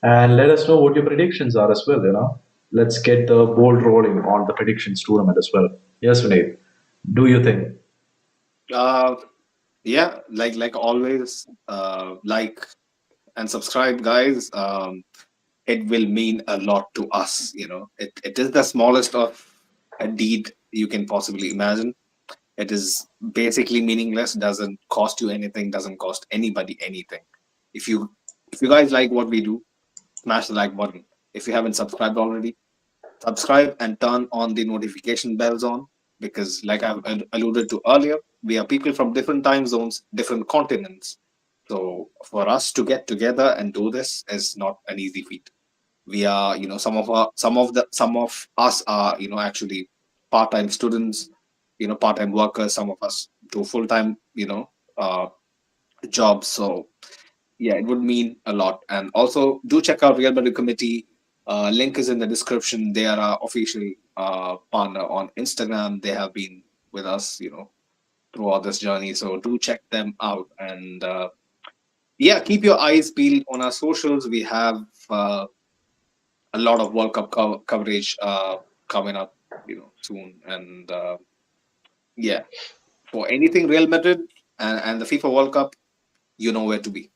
and let us know what your predictions are as well. Let's get the ball rolling on the predictions tournament as well. Yes, Vinay, do you think? Uh, yeah. Like always. Like and subscribe, guys. It will mean a lot to us. It is the smallest of a deed you can possibly imagine. It is basically meaningless, doesn't cost you anything, doesn't cost anybody anything. If you guys like what we do, smash the like button. If you haven't subscribed already, subscribe and turn on the notification bells on, because like I've alluded to earlier, we are people from different time zones, different continents. So for us to get together and do this is not an easy feat. We are, some of us are, actually part-time students. part-time workers. Some of us do full-time, jobs. So yeah, it would mean a lot. And also do check out Real Madrid Committee. Link is in the description. They are our official partner on Instagram. They have been with us, throughout this journey. So do check them out. And yeah, keep your eyes peeled on our socials. We have a lot of World Cup coverage coming up, soon. And yeah, for anything Real Madrid and the FIFA World Cup, you know where to be.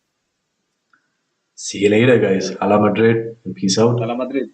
See you later, guys. Hala Madrid and peace out. Hala Madrid.